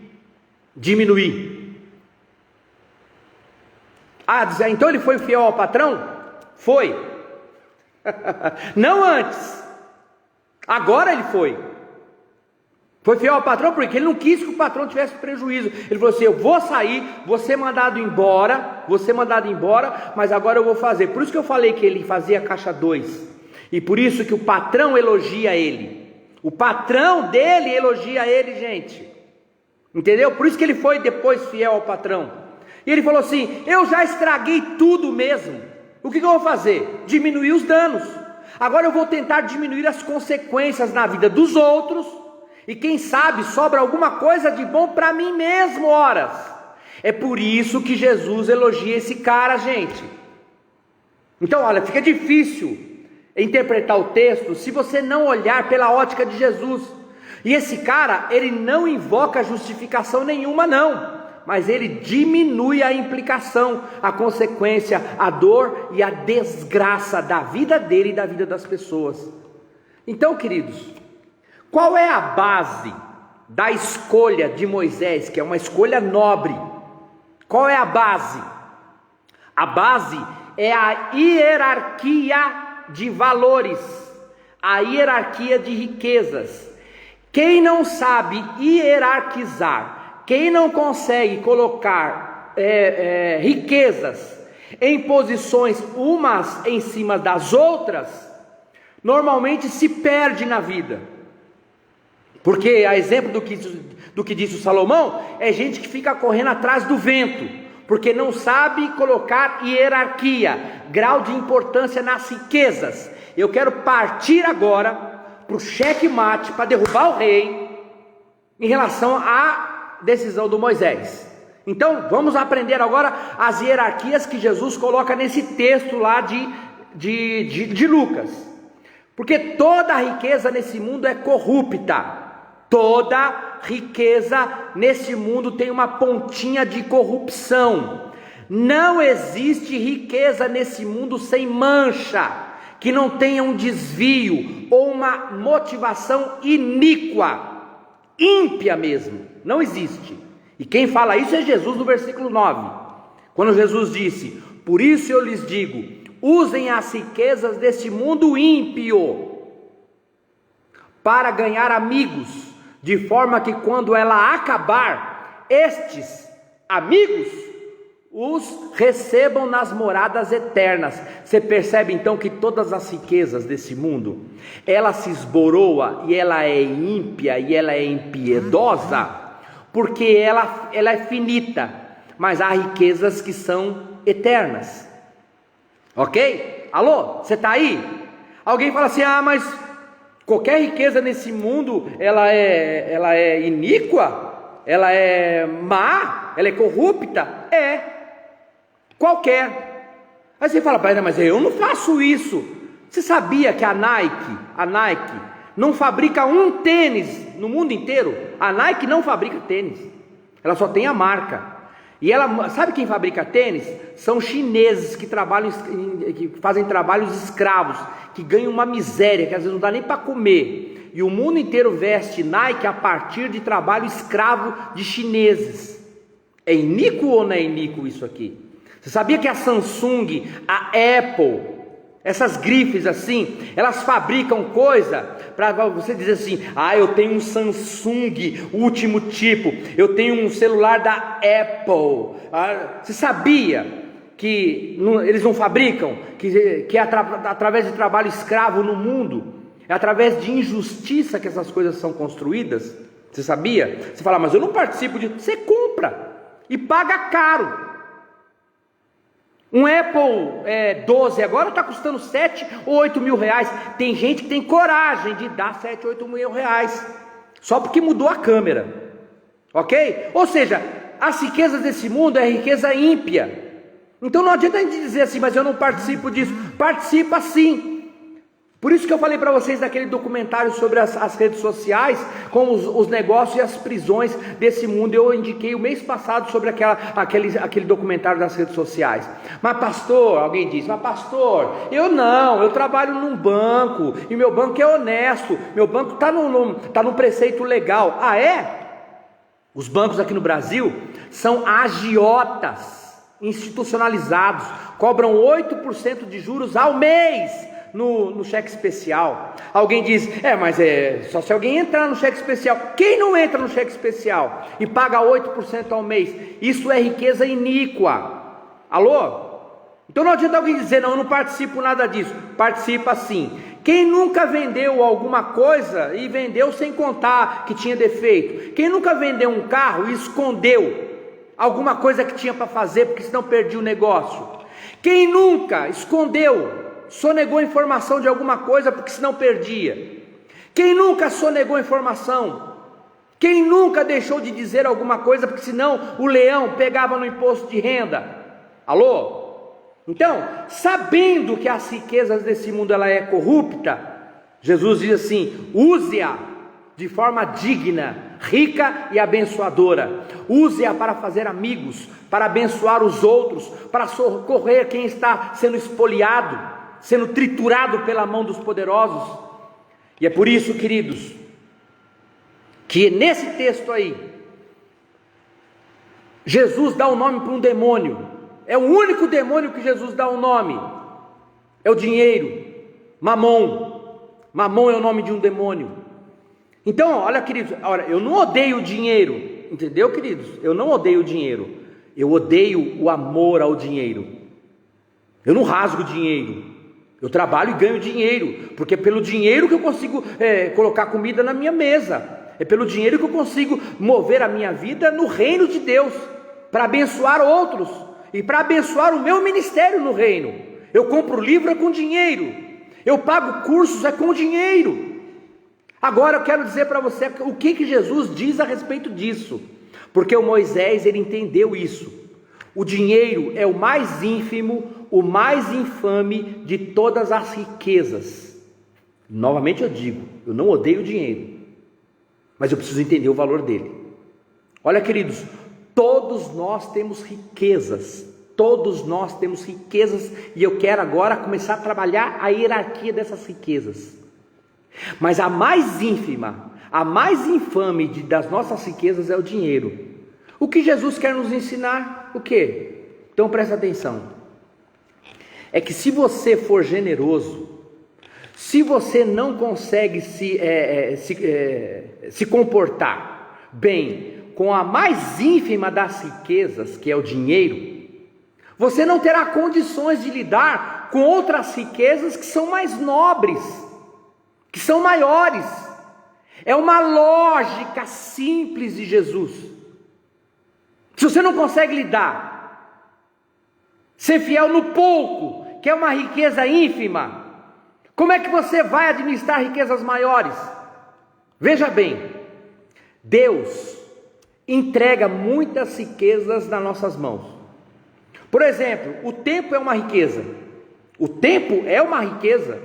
Então ele foi fiel ao patrão? Foi. Não antes. Agora ele foi. Foi fiel ao patrão porque ele não quis que o patrão tivesse prejuízo. Ele falou assim: eu vou sair, vou ser mandado embora, mas agora eu vou fazer. Por isso que eu falei que ele fazia caixa 2. E por isso que o patrão elogia ele. O patrão dele elogia ele, gente. Entendeu? Por isso que ele foi depois fiel ao patrão. E ele falou assim: eu já estraguei tudo mesmo. O que eu vou fazer? Diminuir os danos. Agora eu vou tentar diminuir as consequências na vida dos outros. E quem sabe sobra alguma coisa de bom para mim mesmo, horas. É por isso que Jesus elogia esse cara, gente. Então, olha, fica difícil interpretar o texto se você não olhar pela ótica de Jesus. E esse cara, ele não invoca justificação nenhuma, não. Mas ele diminui a implicação, a consequência, a dor e a desgraça da vida dele e da vida das pessoas. Então, queridos, qual é a base da escolha de Moisés, que é uma escolha nobre. Qual é a base? A base é a hierarquia de valores, a hierarquia de riquezas. Quem não sabe hierarquizar, quem não consegue colocar riquezas em posições umas em cima das outras, normalmente se perde na vida. Porque, a exemplo do que disse o Salomão, é gente que fica correndo atrás do vento, porque não sabe colocar hierarquia, grau de importância nas riquezas. Eu quero partir agora para o checkmate, para derrubar o rei, em relação à decisão do Moisés. Então, vamos aprender agora as hierarquias que Jesus coloca nesse texto lá de Lucas. Porque toda riqueza nesse mundo é corrupta. Toda riqueza nesse mundo tem uma pontinha de corrupção. Não existe riqueza nesse mundo sem mancha, que não tenha um desvio ou uma motivação iníqua, ímpia mesmo. Não existe. E quem fala isso é Jesus no versículo 9. Quando Jesus disse: por isso eu lhes digo, usem as riquezas deste mundo ímpio para ganhar amigos, de forma que quando ela acabar, estes amigos os recebam nas moradas eternas. Você percebe então que todas as riquezas desse mundo, ela se esboroa e ela é ímpia e ela é impiedosa, porque ela é finita, mas há riquezas que são eternas. Ok? Alô? Você está aí? Alguém fala assim: ah, mas qualquer riqueza nesse mundo, ela é iníqua? Ela é má? Ela é corrupta? É. Qualquer. Aí você fala: mas eu não faço isso. Você sabia que a Nike não fabrica um tênis no mundo inteiro? A Nike não fabrica tênis. Ela só tem a marca. E ela, sabe quem fabrica tênis? São chineses que fazem trabalhos escravos, que ganham uma miséria, que às vezes não dá nem para comer. E o mundo inteiro veste Nike a partir de trabalho escravo de chineses. É iníquo ou não é iníquo isso aqui? Você sabia que a Samsung, a Apple, essas grifes assim, elas fabricam coisa para você dizer assim: ah, eu tenho um Samsung último tipo, eu tenho um celular da Apple. Você sabia que eles não fabricam, que é através de trabalho escravo no mundo, é através de injustiça que essas coisas são construídas? Você sabia? Você fala: mas eu não participo disso. Você compra e paga caro. Um Apple 12 agora está custando 7 ou 8 mil reais. Tem gente que tem coragem de dar 7 ou 8 mil reais, só porque mudou a câmera. Ok? Ou seja, as riquezas desse mundo é riqueza ímpia. Então não adianta a gente dizer assim: mas eu não participo disso. Participa sim. Por isso que eu falei para vocês daquele documentário sobre as redes sociais, com os negócios e as prisões desse mundo. Eu indiquei o mês passado sobre aquele documentário das redes sociais. Mas pastor, alguém disse: mas pastor, eu trabalho num banco, e meu banco é honesto, meu banco está no preceito legal. Ah, é? Os bancos aqui no Brasil são agiotas, institucionalizados, cobram 8% de juros ao mês no cheque especial. Alguém diz: mas só se alguém entrar no cheque especial. Quem não entra no cheque especial e paga 8% ao mês? Isso é riqueza iníqua. Alô? Então não adianta alguém dizer: não, eu não participo nada disso. Participa sim. Quem nunca vendeu alguma coisa e vendeu sem contar que tinha defeito? Quem nunca vendeu um carro e escondeu alguma coisa que tinha para fazer, porque senão perdia o negócio? Quem nunca escondeu, sonegou informação de alguma coisa porque senão perdia? Quem nunca sonegou informação? Quem nunca deixou de dizer alguma coisa porque senão o leão pegava no imposto de renda? Alô? Então, sabendo que as riquezas desse mundo ela é corrupta, Jesus diz assim: use-a de forma digna, rica e abençoadora. Use-a para fazer amigos, para abençoar os outros, para socorrer quem está sendo espoliado, sendo triturado pela mão dos poderosos. E é por isso, queridos, que nesse texto aí, Jesus dá um nome para um demônio. É o único demônio que Jesus dá um nome. É o dinheiro, Mamon. Mamon é o nome de um demônio. Então, olha, queridos, olha, eu não odeio o dinheiro, entendeu, queridos? Eu não odeio o dinheiro. Eu odeio o amor ao dinheiro. Eu não rasgo dinheiro. Eu trabalho e ganho dinheiro, porque é pelo dinheiro que eu consigo colocar comida na minha mesa. É pelo dinheiro que eu consigo mover a minha vida no reino de Deus, para abençoar outros e para abençoar o meu ministério no reino. Eu compro livro é com dinheiro, eu pago cursos é com dinheiro. Agora eu quero dizer para você o que Jesus diz a respeito disso, porque o Moisés ele entendeu isso. O dinheiro é o mais ínfimo, o mais infame de todas as riquezas. Novamente eu digo, eu não odeio o dinheiro, mas eu preciso entender o valor dele. Olha, queridos, todos nós temos riquezas. Todos nós temos riquezas, e eu quero agora começar a trabalhar a hierarquia dessas riquezas. Mas a mais ínfima, a mais infame das nossas riquezas é o dinheiro. O que Jesus quer nos ensinar? O quê? Então presta atenção. É que se você for generoso, se você não consegue se comportar bem com a mais ínfima das riquezas, que é o dinheiro, você não terá condições de lidar com outras riquezas que são mais nobres, que são maiores. É uma lógica simples de Jesus. Se você não consegue lidar, ser fiel no pouco, que é uma riqueza ínfima, como é que você vai administrar riquezas maiores? Veja bem, Deus entrega muitas riquezas nas nossas mãos. Por exemplo, o tempo é uma riqueza. O tempo é uma riqueza.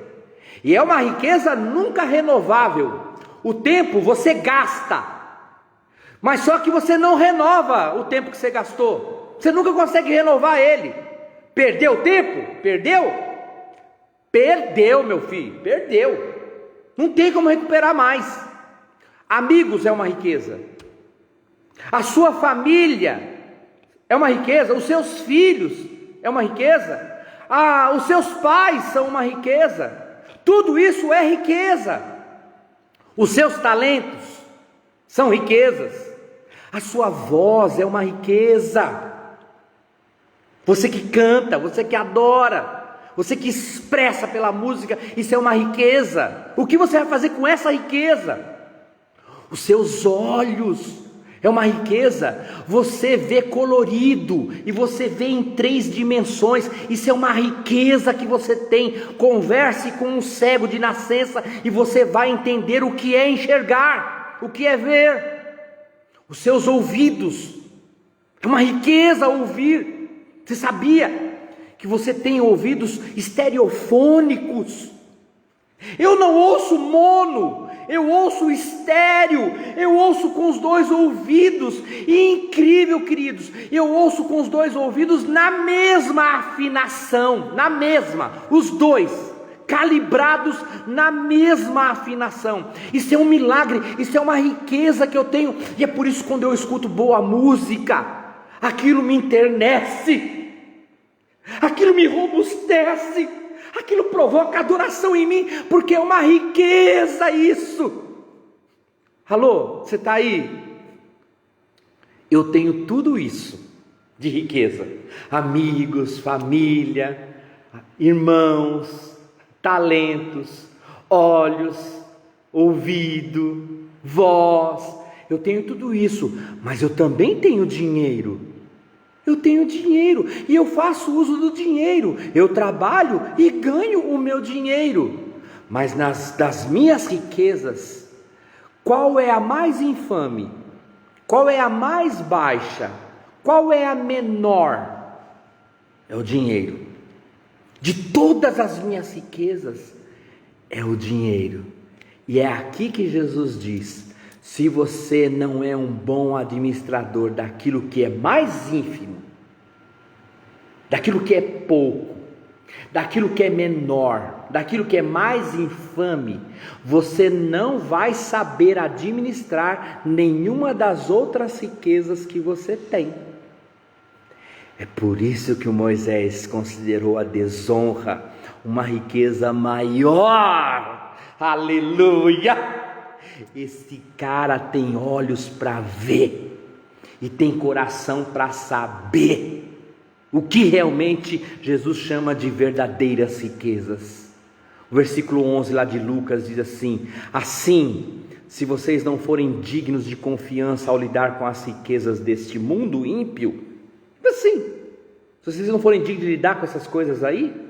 E é uma riqueza nunca renovável. O tempo você gasta, mas só que você não renova o tempo que você gastou. Você nunca consegue renovar ele. Perdeu o tempo? Perdeu? Perdeu, meu filho, perdeu. Não tem como recuperar mais. Amigos é uma riqueza. A sua família é uma riqueza. Os seus filhos é uma riqueza. Os seus pais são uma riqueza. Tudo isso é riqueza. Os seus talentos são riquezas. A sua voz é uma riqueza. Você que canta, você que adora, você que expressa pela música, isso é uma riqueza. O que você vai fazer com essa riqueza? Os seus olhos é uma riqueza. Você vê colorido e você vê em 3 dimensões. Isso é uma riqueza que você tem. Converse com um cego de nascença e você vai entender o que é enxergar, o que é ver. Os seus ouvidos é uma riqueza ouvir. Você sabia que você tem ouvidos estereofônicos? Eu não ouço mono, eu ouço estéreo, eu ouço com os 2 ouvidos, e incrível, queridos, eu ouço com os 2 ouvidos na mesma afinação, os 2, calibrados na mesma afinação. Isso é um milagre, isso é uma riqueza que eu tenho, e é por isso que quando eu escuto boa música, aquilo me enternece, aquilo me robustece, aquilo provoca adoração em mim, porque é uma riqueza isso. Alô, você está aí? Eu tenho tudo isso de riqueza: amigos, família, irmãos, talentos, olhos, ouvido, voz. Eu tenho tudo isso, mas eu também tenho dinheiro. Eu tenho dinheiro e eu faço uso do dinheiro. Eu trabalho e ganho o meu dinheiro. Mas das minhas riquezas, qual é a mais infame? Qual é a mais baixa? Qual é a menor? É o dinheiro. De todas as minhas riquezas, é o dinheiro. E é aqui que Jesus diz: se você não é um bom administrador daquilo que é mais ínfimo, daquilo que é pouco, daquilo que é menor, daquilo que é mais infame, você não vai saber administrar nenhuma das outras riquezas que você tem. É por isso que o Moisés considerou a desonra uma riqueza maior. Aleluia! Esse cara tem olhos para ver e tem coração para saber o que realmente Jesus chama de verdadeiras riquezas. O versículo 11 lá de Lucas diz assim: assim, se vocês não forem dignos de confiança ao lidar com as riquezas deste mundo ímpio, assim, se vocês não forem dignos de lidar com essas coisas aí,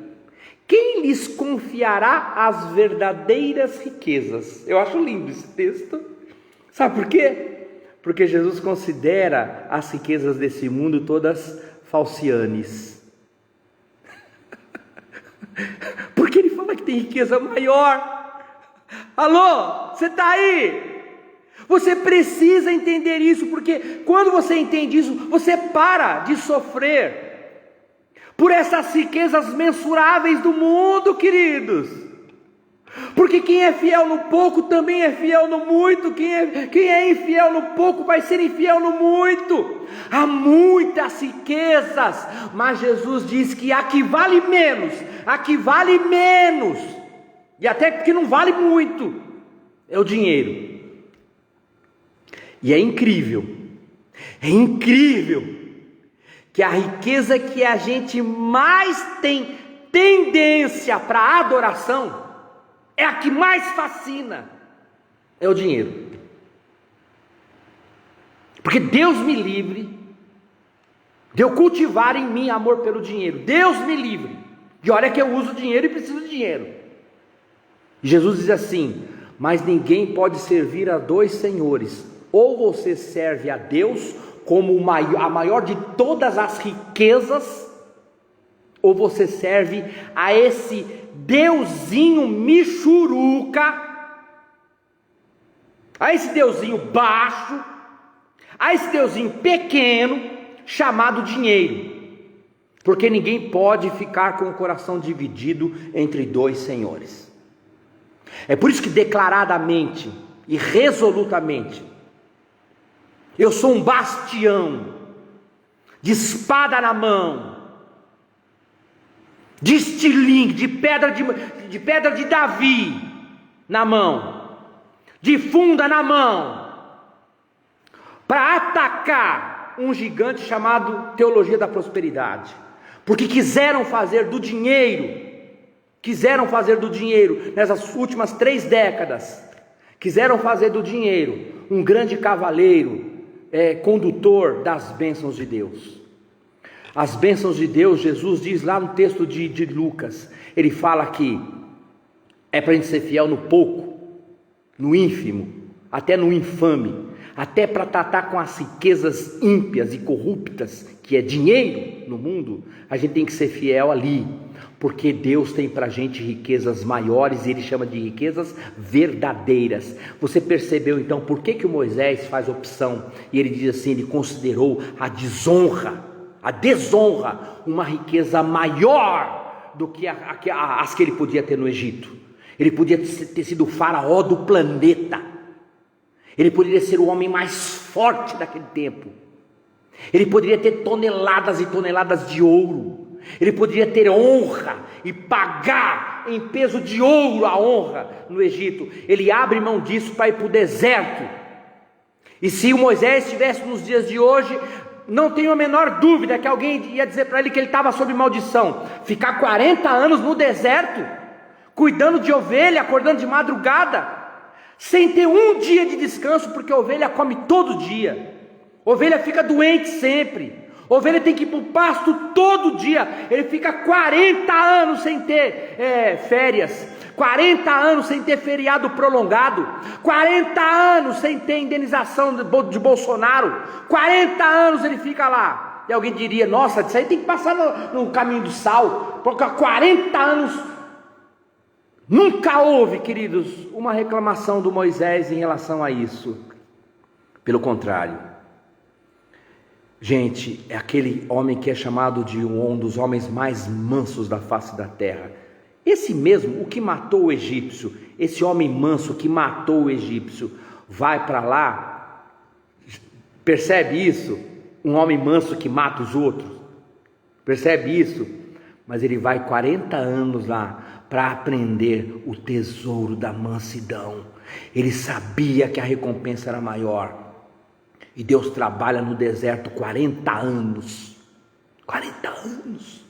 quem lhes confiará as verdadeiras riquezas? Eu acho lindo esse texto. Sabe por quê? Porque Jesus considera as riquezas desse mundo todas falcianes. Porque ele fala que tem riqueza maior. Alô, você está aí? Você precisa entender isso, porque quando você entende isso, você para de sofrer por essas riquezas mensuráveis do mundo, queridos. Porque quem é fiel no pouco também é fiel no muito. Quem é infiel no pouco vai ser infiel no muito. Há muitas riquezas, mas Jesus diz que a que vale menos, e até que não vale muito, é o dinheiro. E é incrível que a riqueza que a gente mais tem tendência para adoração é a que mais fascina, é o dinheiro. Porque Deus me livre de eu cultivar em mim amor pelo dinheiro. Deus me livre de olha que eu uso dinheiro e preciso de dinheiro. E Jesus diz assim: mas ninguém pode servir a dois senhores. Ou você serve a Deus como a maior de todas as riquezas, ou você serve a esse deusinho michuruca, a esse deusinho baixo, a esse deusinho pequeno, chamado dinheiro. Porque ninguém pode ficar com o coração dividido entre dois senhores. É por isso que declaradamente e resolutamente, eu sou um bastião, de espada na mão, de estilingue, de pedra de Davi na mão, de funda na mão, para atacar um gigante chamado teologia da prosperidade, porque quiseram fazer do dinheiro nessas últimas 3 décadas, quiseram fazer do dinheiro um grande cavaleiro, condutor das bênçãos de Deus. As bênçãos de Deus, Jesus diz lá no texto de Lucas, ele fala que é para a gente ser fiel no pouco, no ínfimo, até no infame, até para tratar com as riquezas ímpias e corruptas, que é dinheiro no mundo, a gente tem que ser fiel ali, porque Deus tem para a gente riquezas maiores, e Ele chama de riquezas verdadeiras. Você percebeu então por que o Moisés faz opção, e ele diz assim, ele considerou a desonra uma riqueza maior do que as que ele podia ter no Egito. Ele podia ter sido o faraó do planeta, ele poderia ser o homem mais forte daquele tempo, ele poderia ter toneladas e toneladas de ouro, ele poderia ter honra e pagar em peso de ouro a honra no Egito. Ele abre mão disso para ir para o deserto. E se o Moisés estivesse nos dias de hoje, não tenho a menor dúvida que alguém ia dizer para ele que ele estava sob maldição. Ficar 40 anos no deserto, cuidando de ovelha, acordando de madrugada, sem ter um dia de descanso, porque a ovelha come todo dia, ovelha fica doente sempre, ovelha tem que ir para o pasto todo dia. Ele fica 40 anos sem ter férias, 40 anos sem ter feriado prolongado, 40 anos sem ter indenização de Bolsonaro, 40 anos ele fica lá. E alguém diria, nossa, isso aí tem que passar no caminho do sal, porque há 40 anos nunca houve, queridos, uma reclamação do Moisés em relação a isso. Pelo contrário, Gente, é aquele homem que é chamado de um dos homens mais mansos da face da terra. Esse mesmo, o que matou o egípcio, esse homem manso que matou o egípcio, vai para lá, percebe isso? Um homem manso que mata os outros, percebe isso? Mas ele vai 40 anos lá para aprender o tesouro da mansidão. Ele sabia que a recompensa era maior. E Deus trabalha no deserto 40 anos. 40 anos.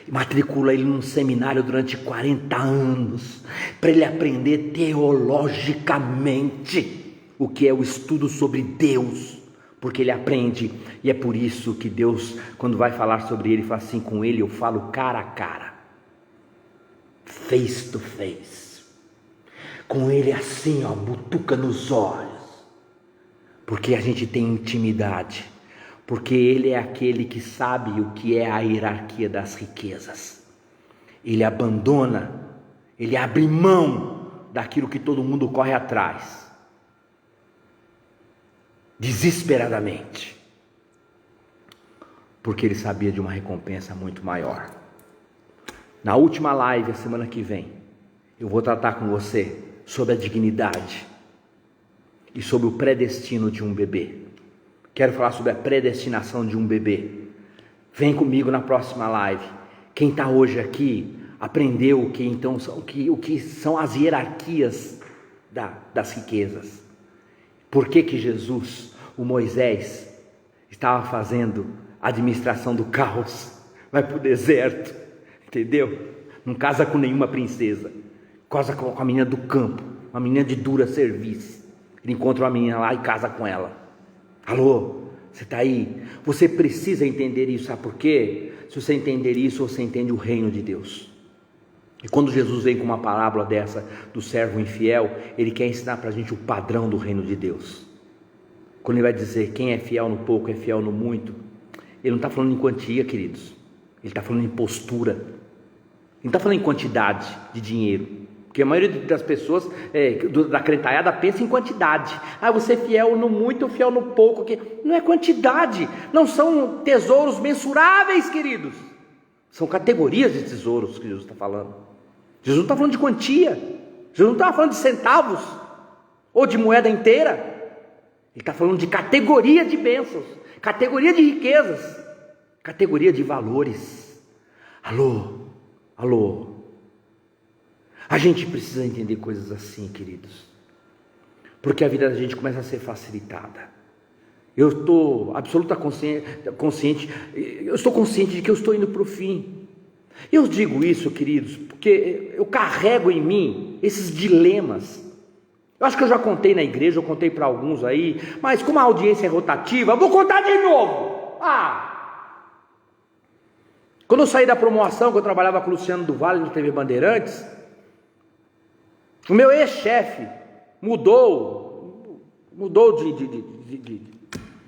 E matricula ele num seminário durante 40 anos. Para ele aprender teologicamente o que é o estudo sobre Deus. Porque ele aprende. E é por isso que Deus, quando vai falar sobre ele, fala assim: com ele eu falo cara a cara. Face to face. Com ele assim, ó, butuca nos olhos. Porque a gente tem intimidade, porque ele é aquele que sabe o que é a hierarquia das riquezas. Ele abandona, ele abre mão daquilo que todo mundo corre atrás, desesperadamente, porque ele sabia de uma recompensa muito maior. Na última live, a semana que vem, eu vou tratar com você sobre a dignidade e sobre o predestino de um bebê. Quero falar sobre a predestinação de um bebê. Vem comigo na próxima live. Quem está hoje aqui aprendeu o que são as hierarquias das riquezas. Por que Jesus, o Moisés, estava fazendo a administração do caos? Vai para o deserto, entendeu? Não casa com nenhuma princesa, casa com a menina do campo, uma menina de dura serviço. Ele encontra uma menina lá e casa com ela. Alô, você está aí? Você precisa entender isso, sabe por quê? Se você entender isso, você entende o reino de Deus. E quando Jesus vem com uma parábola dessa do servo infiel, ele quer ensinar para a gente o padrão do reino de Deus. Quando ele vai dizer quem é fiel no pouco é fiel no muito, ele não está falando em quantia, queridos. Ele está falando em postura. Ele não está falando em quantidade de dinheiro. Porque a maioria das pessoas da crentaiada pensa em quantidade. Você é fiel no muito, fiel no pouco. Não é quantidade, não são tesouros mensuráveis, queridos. São categorias de tesouros que Jesus está falando. Jesus não está falando de quantia. Jesus não está falando de centavos ou de moeda inteira. Ele está falando de categoria de bênçãos, categoria de riquezas, categoria de valores. Alô. A gente precisa entender coisas assim, queridos, porque a vida da gente começa a ser facilitada. Eu estou consciente de que eu estou indo para o fim. Eu digo isso, queridos, porque eu carrego em mim esses dilemas. Eu acho que eu já contei na igreja, eu contei para alguns aí, mas como a audiência é rotativa, eu vou contar de novo. Quando eu saí da promoção, que eu trabalhava com o Luciano do Vale no TV Bandeirantes, o meu ex-chefe mudou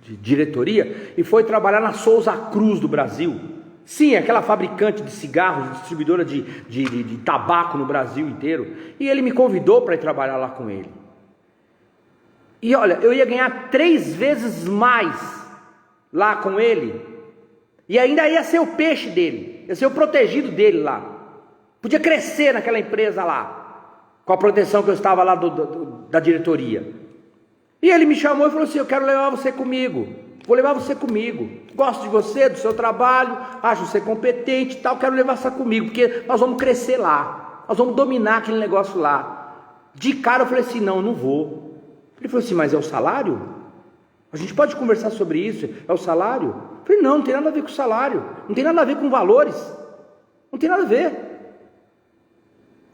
de diretoria e foi trabalhar na Souza Cruz do Brasil. Sim, aquela fabricante de cigarros, distribuidora de tabaco no Brasil inteiro. E ele me convidou para ir trabalhar lá com ele. E olha, eu ia ganhar 3 vezes mais lá com ele. E ainda ia ser o peixe dele, ia ser o protegido dele lá. Podia crescer naquela empresa lá, com a proteção que eu estava lá da diretoria. E ele me chamou e falou assim: eu quero levar você comigo, vou levar você comigo, gosto de você, do seu trabalho, acho você competente e tal, quero levar você comigo, porque nós vamos crescer lá, nós vamos dominar aquele negócio lá. De cara eu falei assim: não vou. Ele falou assim: mas é o salário? A gente pode conversar sobre isso, é o salário? Eu falei: não tem nada a ver com o salário, não tem nada a ver com valores, não tem nada a ver.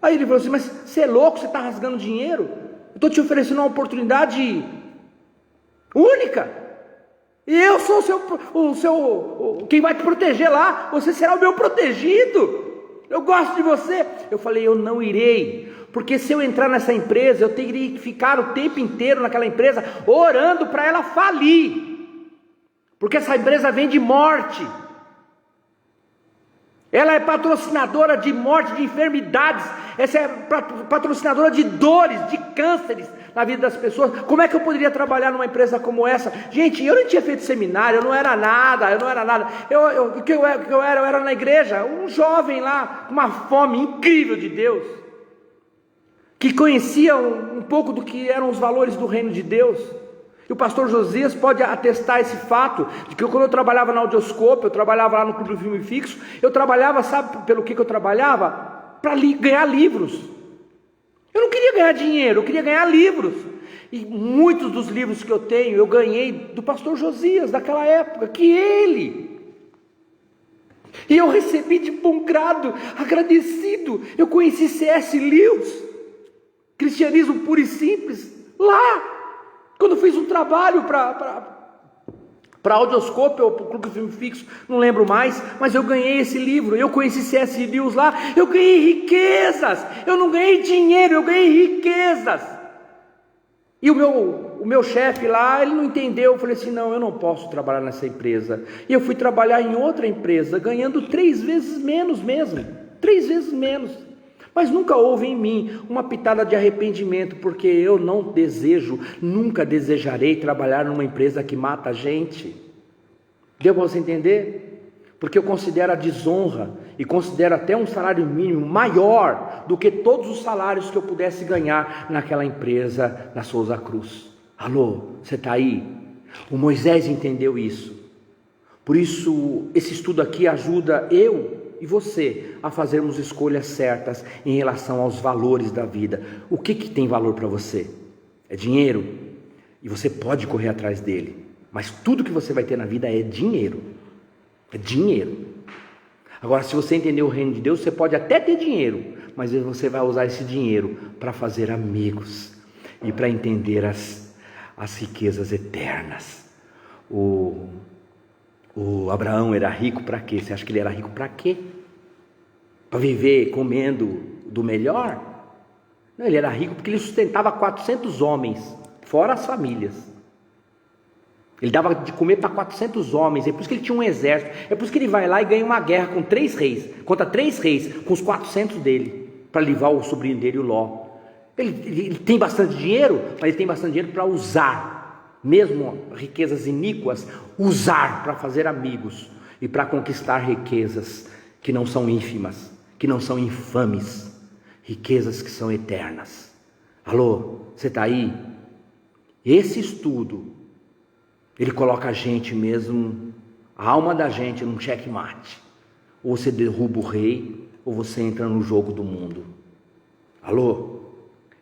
Aí ele falou assim: mas você é louco, você está rasgando dinheiro? Eu estou te oferecendo uma oportunidade única. E eu sou quem vai te proteger lá. Você será o meu protegido. Eu gosto de você. Eu falei: eu não irei, porque se eu entrar nessa empresa, eu teria que ficar o tempo inteiro naquela empresa orando para ela falir, porque essa empresa vem de morte. Ela é patrocinadora de morte, de enfermidades. Essa é patrocinadora de dores, de cânceres na vida das pessoas. Como é que eu poderia trabalhar numa empresa como essa? Gente, eu não tinha feito seminário, eu não era nada. O que eu era na igreja, um jovem lá, com uma fome incrível de Deus, que conhecia um pouco do que eram os valores do reino de Deus. E o pastor Josias pode atestar esse fato, de que quando eu trabalhava na Audioscope, eu trabalhava lá no Clube do Filme Fixo, eu trabalhava, sabe pelo que eu trabalhava? Para ganhar livros. Eu não queria ganhar dinheiro, eu queria ganhar livros. E muitos dos livros que eu tenho, eu ganhei do pastor Josias, daquela época, e eu recebi de bom grado, agradecido. Eu conheci C.S. Lewis, Cristianismo Puro e Simples, lá. Quando eu fiz um trabalho para Audioscope ou para o Clube do Filme Fixo, não lembro mais, mas eu ganhei esse livro, eu conheci C.S. Lewis lá, eu ganhei riquezas, eu não ganhei dinheiro, eu ganhei riquezas. E o meu chefe lá, ele não entendeu, eu falei assim, não, eu não posso trabalhar nessa empresa. E eu fui trabalhar em outra empresa, ganhando 3 vezes menos mesmo, 3 vezes menos. Mas nunca houve em mim uma pitada de arrependimento, porque eu não desejo, nunca desejarei trabalhar numa empresa que mata a gente. Deu para você entender? Porque eu considero a desonra e considero até um salário mínimo maior do que todos os salários que eu pudesse ganhar naquela empresa na Souza Cruz. Alô, você está aí? O Moisés entendeu isso. Por isso, esse estudo aqui ajuda eu e você a fazermos escolhas certas em relação aos valores da vida. O que tem valor para você? É dinheiro, e você pode correr atrás dele, mas tudo que você vai ter na vida é dinheiro. É dinheiro. Agora, se você entender o reino de Deus, você pode até ter dinheiro, mas você vai usar esse dinheiro para fazer amigos e para entender as riquezas eternas. O Abraão era rico para quê? Você acha que ele era rico para quê? Para viver comendo do melhor? Não, ele era rico porque ele sustentava 400 homens, fora as famílias. Ele dava de comer para 400 homens, é por isso que ele tinha um exército, é por isso que ele vai lá e ganha uma guerra com 3 reis, contra 3 reis, com os 400 dele, para livrar o sobrinho dele, o Ló. Ele tem bastante dinheiro, mas ele tem bastante dinheiro para usar, mesmo riquezas iníquas, usar para fazer amigos e para conquistar riquezas que não são ínfimas, que não são infames, riquezas que são eternas. Alô, você está aí? Esse estudo, ele coloca a gente mesmo, a alma da gente num checkmate. Ou você derruba o rei, ou você entra no jogo do mundo. Alô?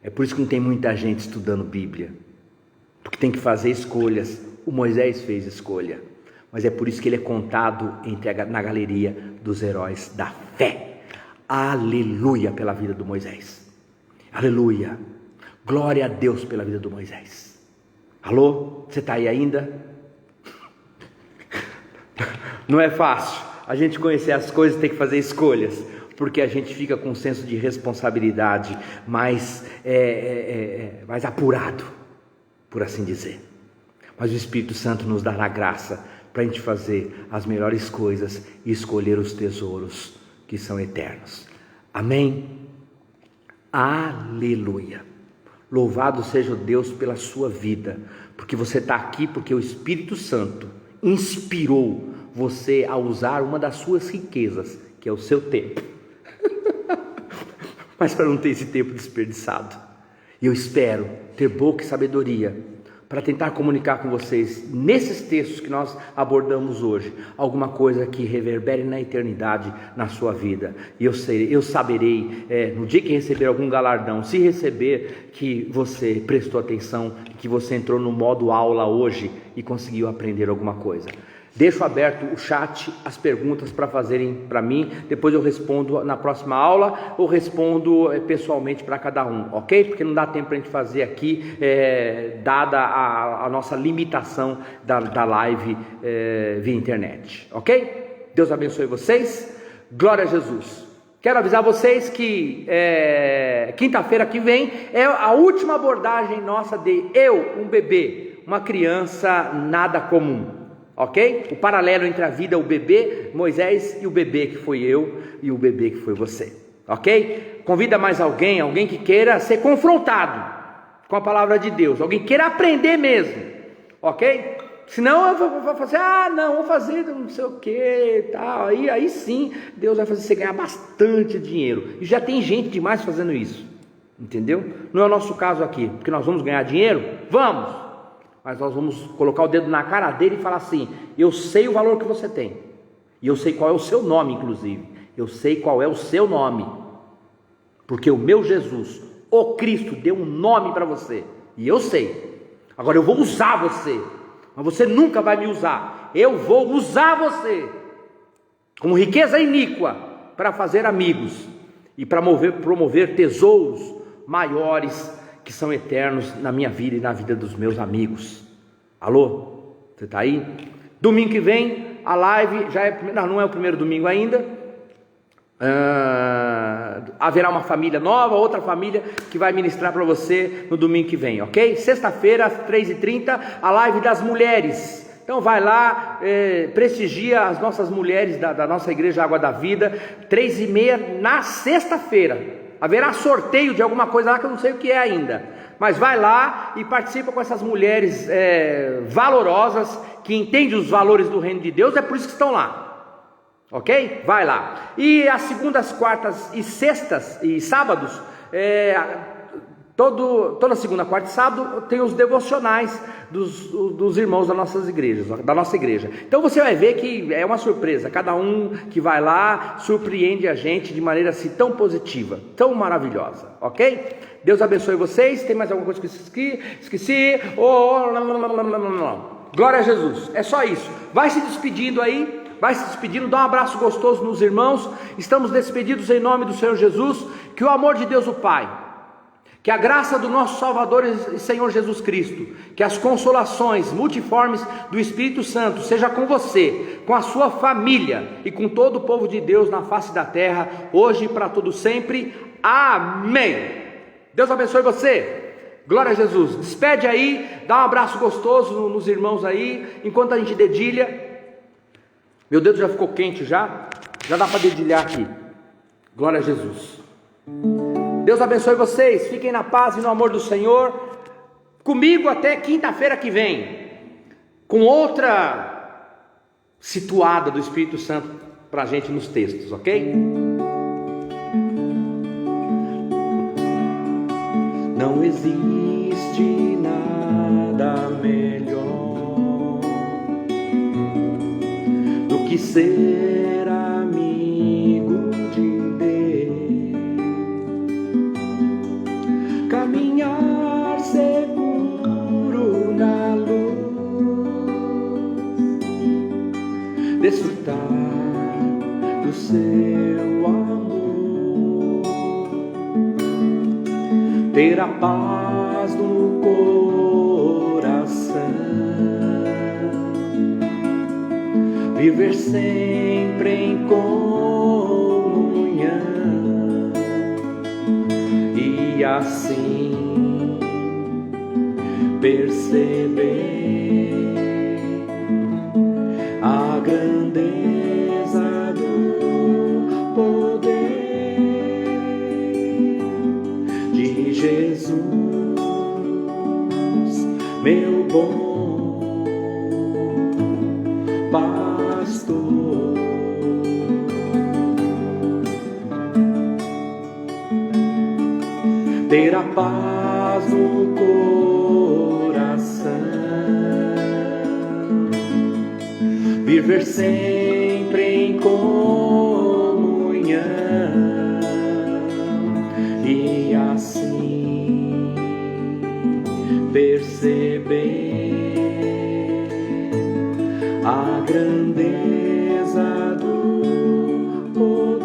É por isso que não tem muita gente estudando Bíblia, porque tem que fazer escolhas. O Moisés fez escolha, mas é por isso que ele é contado na galeria dos heróis da fé. Aleluia pela vida do Moisés. Aleluia. Glória a Deus pela vida do Moisés. Alô? Você está aí ainda? Não é fácil a gente conhecer as coisas e ter que fazer escolhas, porque a gente fica com um senso de responsabilidade mais apurado, por assim dizer. Mas o Espírito Santo nos dará graça para a gente fazer as melhores coisas e escolher os tesouros que são eternos. Amém? Aleluia. Louvado seja o Deus pela sua vida, porque você está aqui porque o Espírito Santo inspirou você a usar uma das suas riquezas, que é o seu tempo. Mas para não ter esse tempo desperdiçado. E eu espero ter boca e sabedoria para tentar comunicar com vocês, nesses textos que nós abordamos hoje, alguma coisa que reverbere na eternidade na sua vida. E eu saberei, no dia que receber algum galardão, se receber, que você prestou atenção, que você entrou no modo aula hoje e conseguiu aprender alguma coisa. Deixo aberto o chat, as perguntas para fazerem para mim, depois eu respondo na próxima aula, ou respondo pessoalmente para cada um, ok? Porque não dá tempo para a gente fazer aqui, dada a nossa limitação da live via internet, ok? Deus abençoe vocês, glória a Jesus. Quero avisar vocês que quinta-feira que vem é a última abordagem nossa de um bebê, uma criança nada comum. ok? O paralelo entre a vida, o bebê Moisés e o bebê que foi eu e o bebê que foi você, ok? Convida mais alguém que queira ser confrontado com a palavra de Deus, alguém queira aprender mesmo, ok? Senão eu vou fazer, não, vou fazer não sei o que, tal. Aí sim, Deus vai fazer você ganhar bastante dinheiro. E já tem gente demais fazendo isso, entendeu? Não é o nosso caso aqui, porque nós vamos ganhar dinheiro? Vamos! Mas nós vamos colocar o dedo na cara dele e falar assim: eu sei o valor que você tem, e eu sei qual é o seu nome, inclusive. Eu sei qual é o seu nome, porque o meu Jesus, o Cristo, deu um nome para você, e eu sei. Agora eu vou usar você, mas você nunca vai me usar. Eu vou usar você como riqueza iníqua para fazer amigos e para promover tesouros maiores que são eternos na minha vida e na vida dos meus amigos. Alô? Você está aí? Domingo que vem a live já é, não é o primeiro domingo ainda. Haverá uma família nova, outra família que vai ministrar para você no domingo que vem, ok? Sexta-feira, às 3h30, a live das mulheres. Então vai lá, prestigia as nossas mulheres da nossa igreja Água da Vida, 3h30 na sexta-feira. Haverá sorteio de alguma coisa lá que eu não sei o que é ainda, mas vai lá e participa com essas mulheres valorosas, que entendem os valores do reino de Deus. É por isso que estão lá, ok? Vai lá. E às segundas, quartas e sextas e sábados, toda segunda, quarta e sábado tem os devocionais dos irmãos da nossa igreja. Então você vai ver que é uma surpresa. Cada um que vai lá surpreende a gente de maneira assim tão positiva, tão maravilhosa, ok? Deus abençoe vocês. Tem mais alguma coisa que eu esqueci? Glória a Jesus. É só isso. Vai se despedindo aí. Vai se despedindo, dá um abraço gostoso nos irmãos. Estamos despedidos em nome do Senhor Jesus. Que o amor de Deus o Pai, que a graça do nosso Salvador e Senhor Jesus Cristo, que as consolações multiformes do Espírito Santo seja com você, com a sua família e com todo o povo de Deus na face da terra, hoje e para todo sempre. Amém. Deus abençoe você. Glória a Jesus. Despede aí, dá um abraço gostoso nos irmãos aí, enquanto a gente dedilha. Meu dedo já ficou quente já dá para dedilhar aqui. Glória a Jesus. Deus abençoe vocês, fiquem na paz e no amor do Senhor, comigo até quinta-feira que vem, com outra situada do Espírito Santo para a gente nos textos, ok? Não existe nada melhor do que ser amigo de Deus, caminhar seguro na luz, desfrutar do seu amor, ter a paz no coração, viver sempre em comunhão e assim perceber a grandeza do poder de Jesus, meu bom pastor. Ter a paz no coração, viver sempre em comunhão e assim perceber a grandeza do poder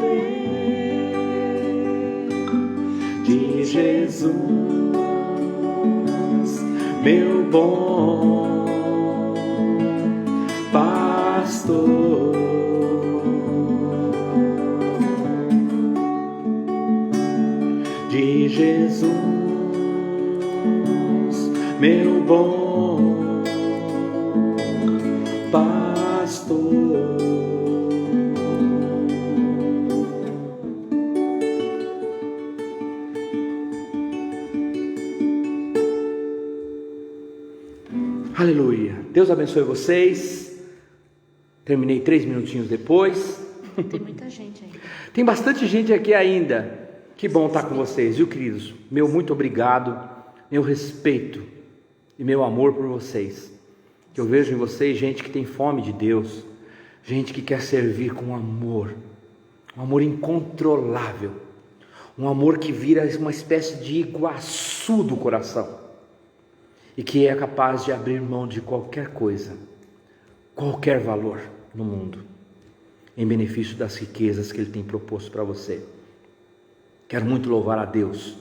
de Jesus, meu bom pastor. De Jesus, meu bom pastor. Aleluia. Deus abençoe vocês. Terminei 3 minutinhos depois. Tem muita gente aí. Tem bastante gente aqui ainda. Que bom estar com vocês, viu, queridos? Meu muito obrigado, meu respeito e meu amor por vocês. Que eu vejo em vocês gente que tem fome de Deus, gente que quer servir com amor, um amor incontrolável, um amor que vira uma espécie de iguaçu do coração e que é capaz de abrir mão de qualquer coisa, qualquer valor no mundo, em benefício das riquezas que Ele tem proposto para você. Quero muito louvar a Deus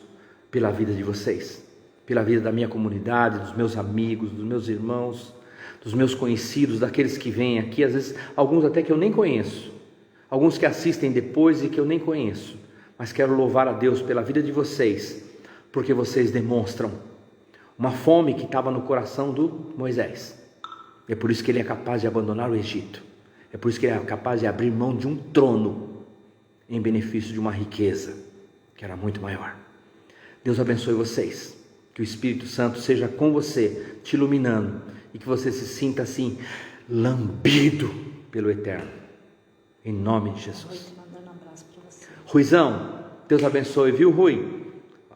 pela vida de vocês, pela vida da minha comunidade, dos meus amigos, dos meus irmãos, dos meus conhecidos, daqueles que vêm aqui, às vezes alguns até que eu nem conheço, alguns que assistem depois e que eu nem conheço, mas quero louvar a Deus pela vida de vocês, porque vocês demonstram uma fome que estava no coração do Moisés. É por isso que ele é capaz de abandonar o Egito, é por isso que ele é capaz de abrir mão de um trono em benefício de uma riqueza que era muito maior. Deus abençoe vocês, que o Espírito Santo seja com você, te iluminando, e que você se sinta assim, lambido pelo Eterno, em nome de Jesus. Rui, te mandando um abraço para você. Ruizão, Deus abençoe, viu, Rui?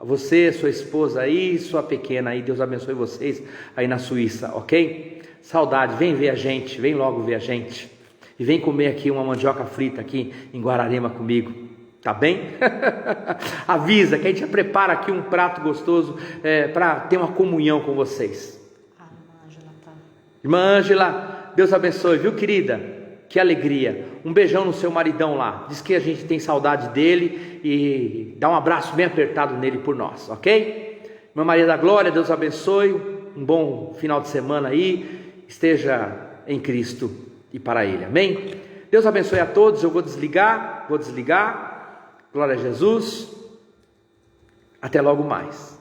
Você, sua esposa aí, sua pequena aí, Deus abençoe vocês aí na Suíça, ok? Saudade, vem ver a gente, vem logo ver a gente, e vem comer aqui uma mandioca frita aqui em Guararema comigo, tá bem? Avisa que a gente prepara aqui um prato gostoso para ter uma comunhão com vocês. Irmã Ângela tá. Irmã Ângela, Deus abençoe, viu, querida? Que alegria. Um beijão no seu maridão lá. Diz que a gente tem saudade dele e dá um abraço bem apertado nele por nós, ok? Irmã Maria da Glória, Deus abençoe. Um bom final de semana aí. Esteja em Cristo e para Ele, amém? Deus abençoe a todos. Eu vou desligar. Glória a Jesus. Até logo mais.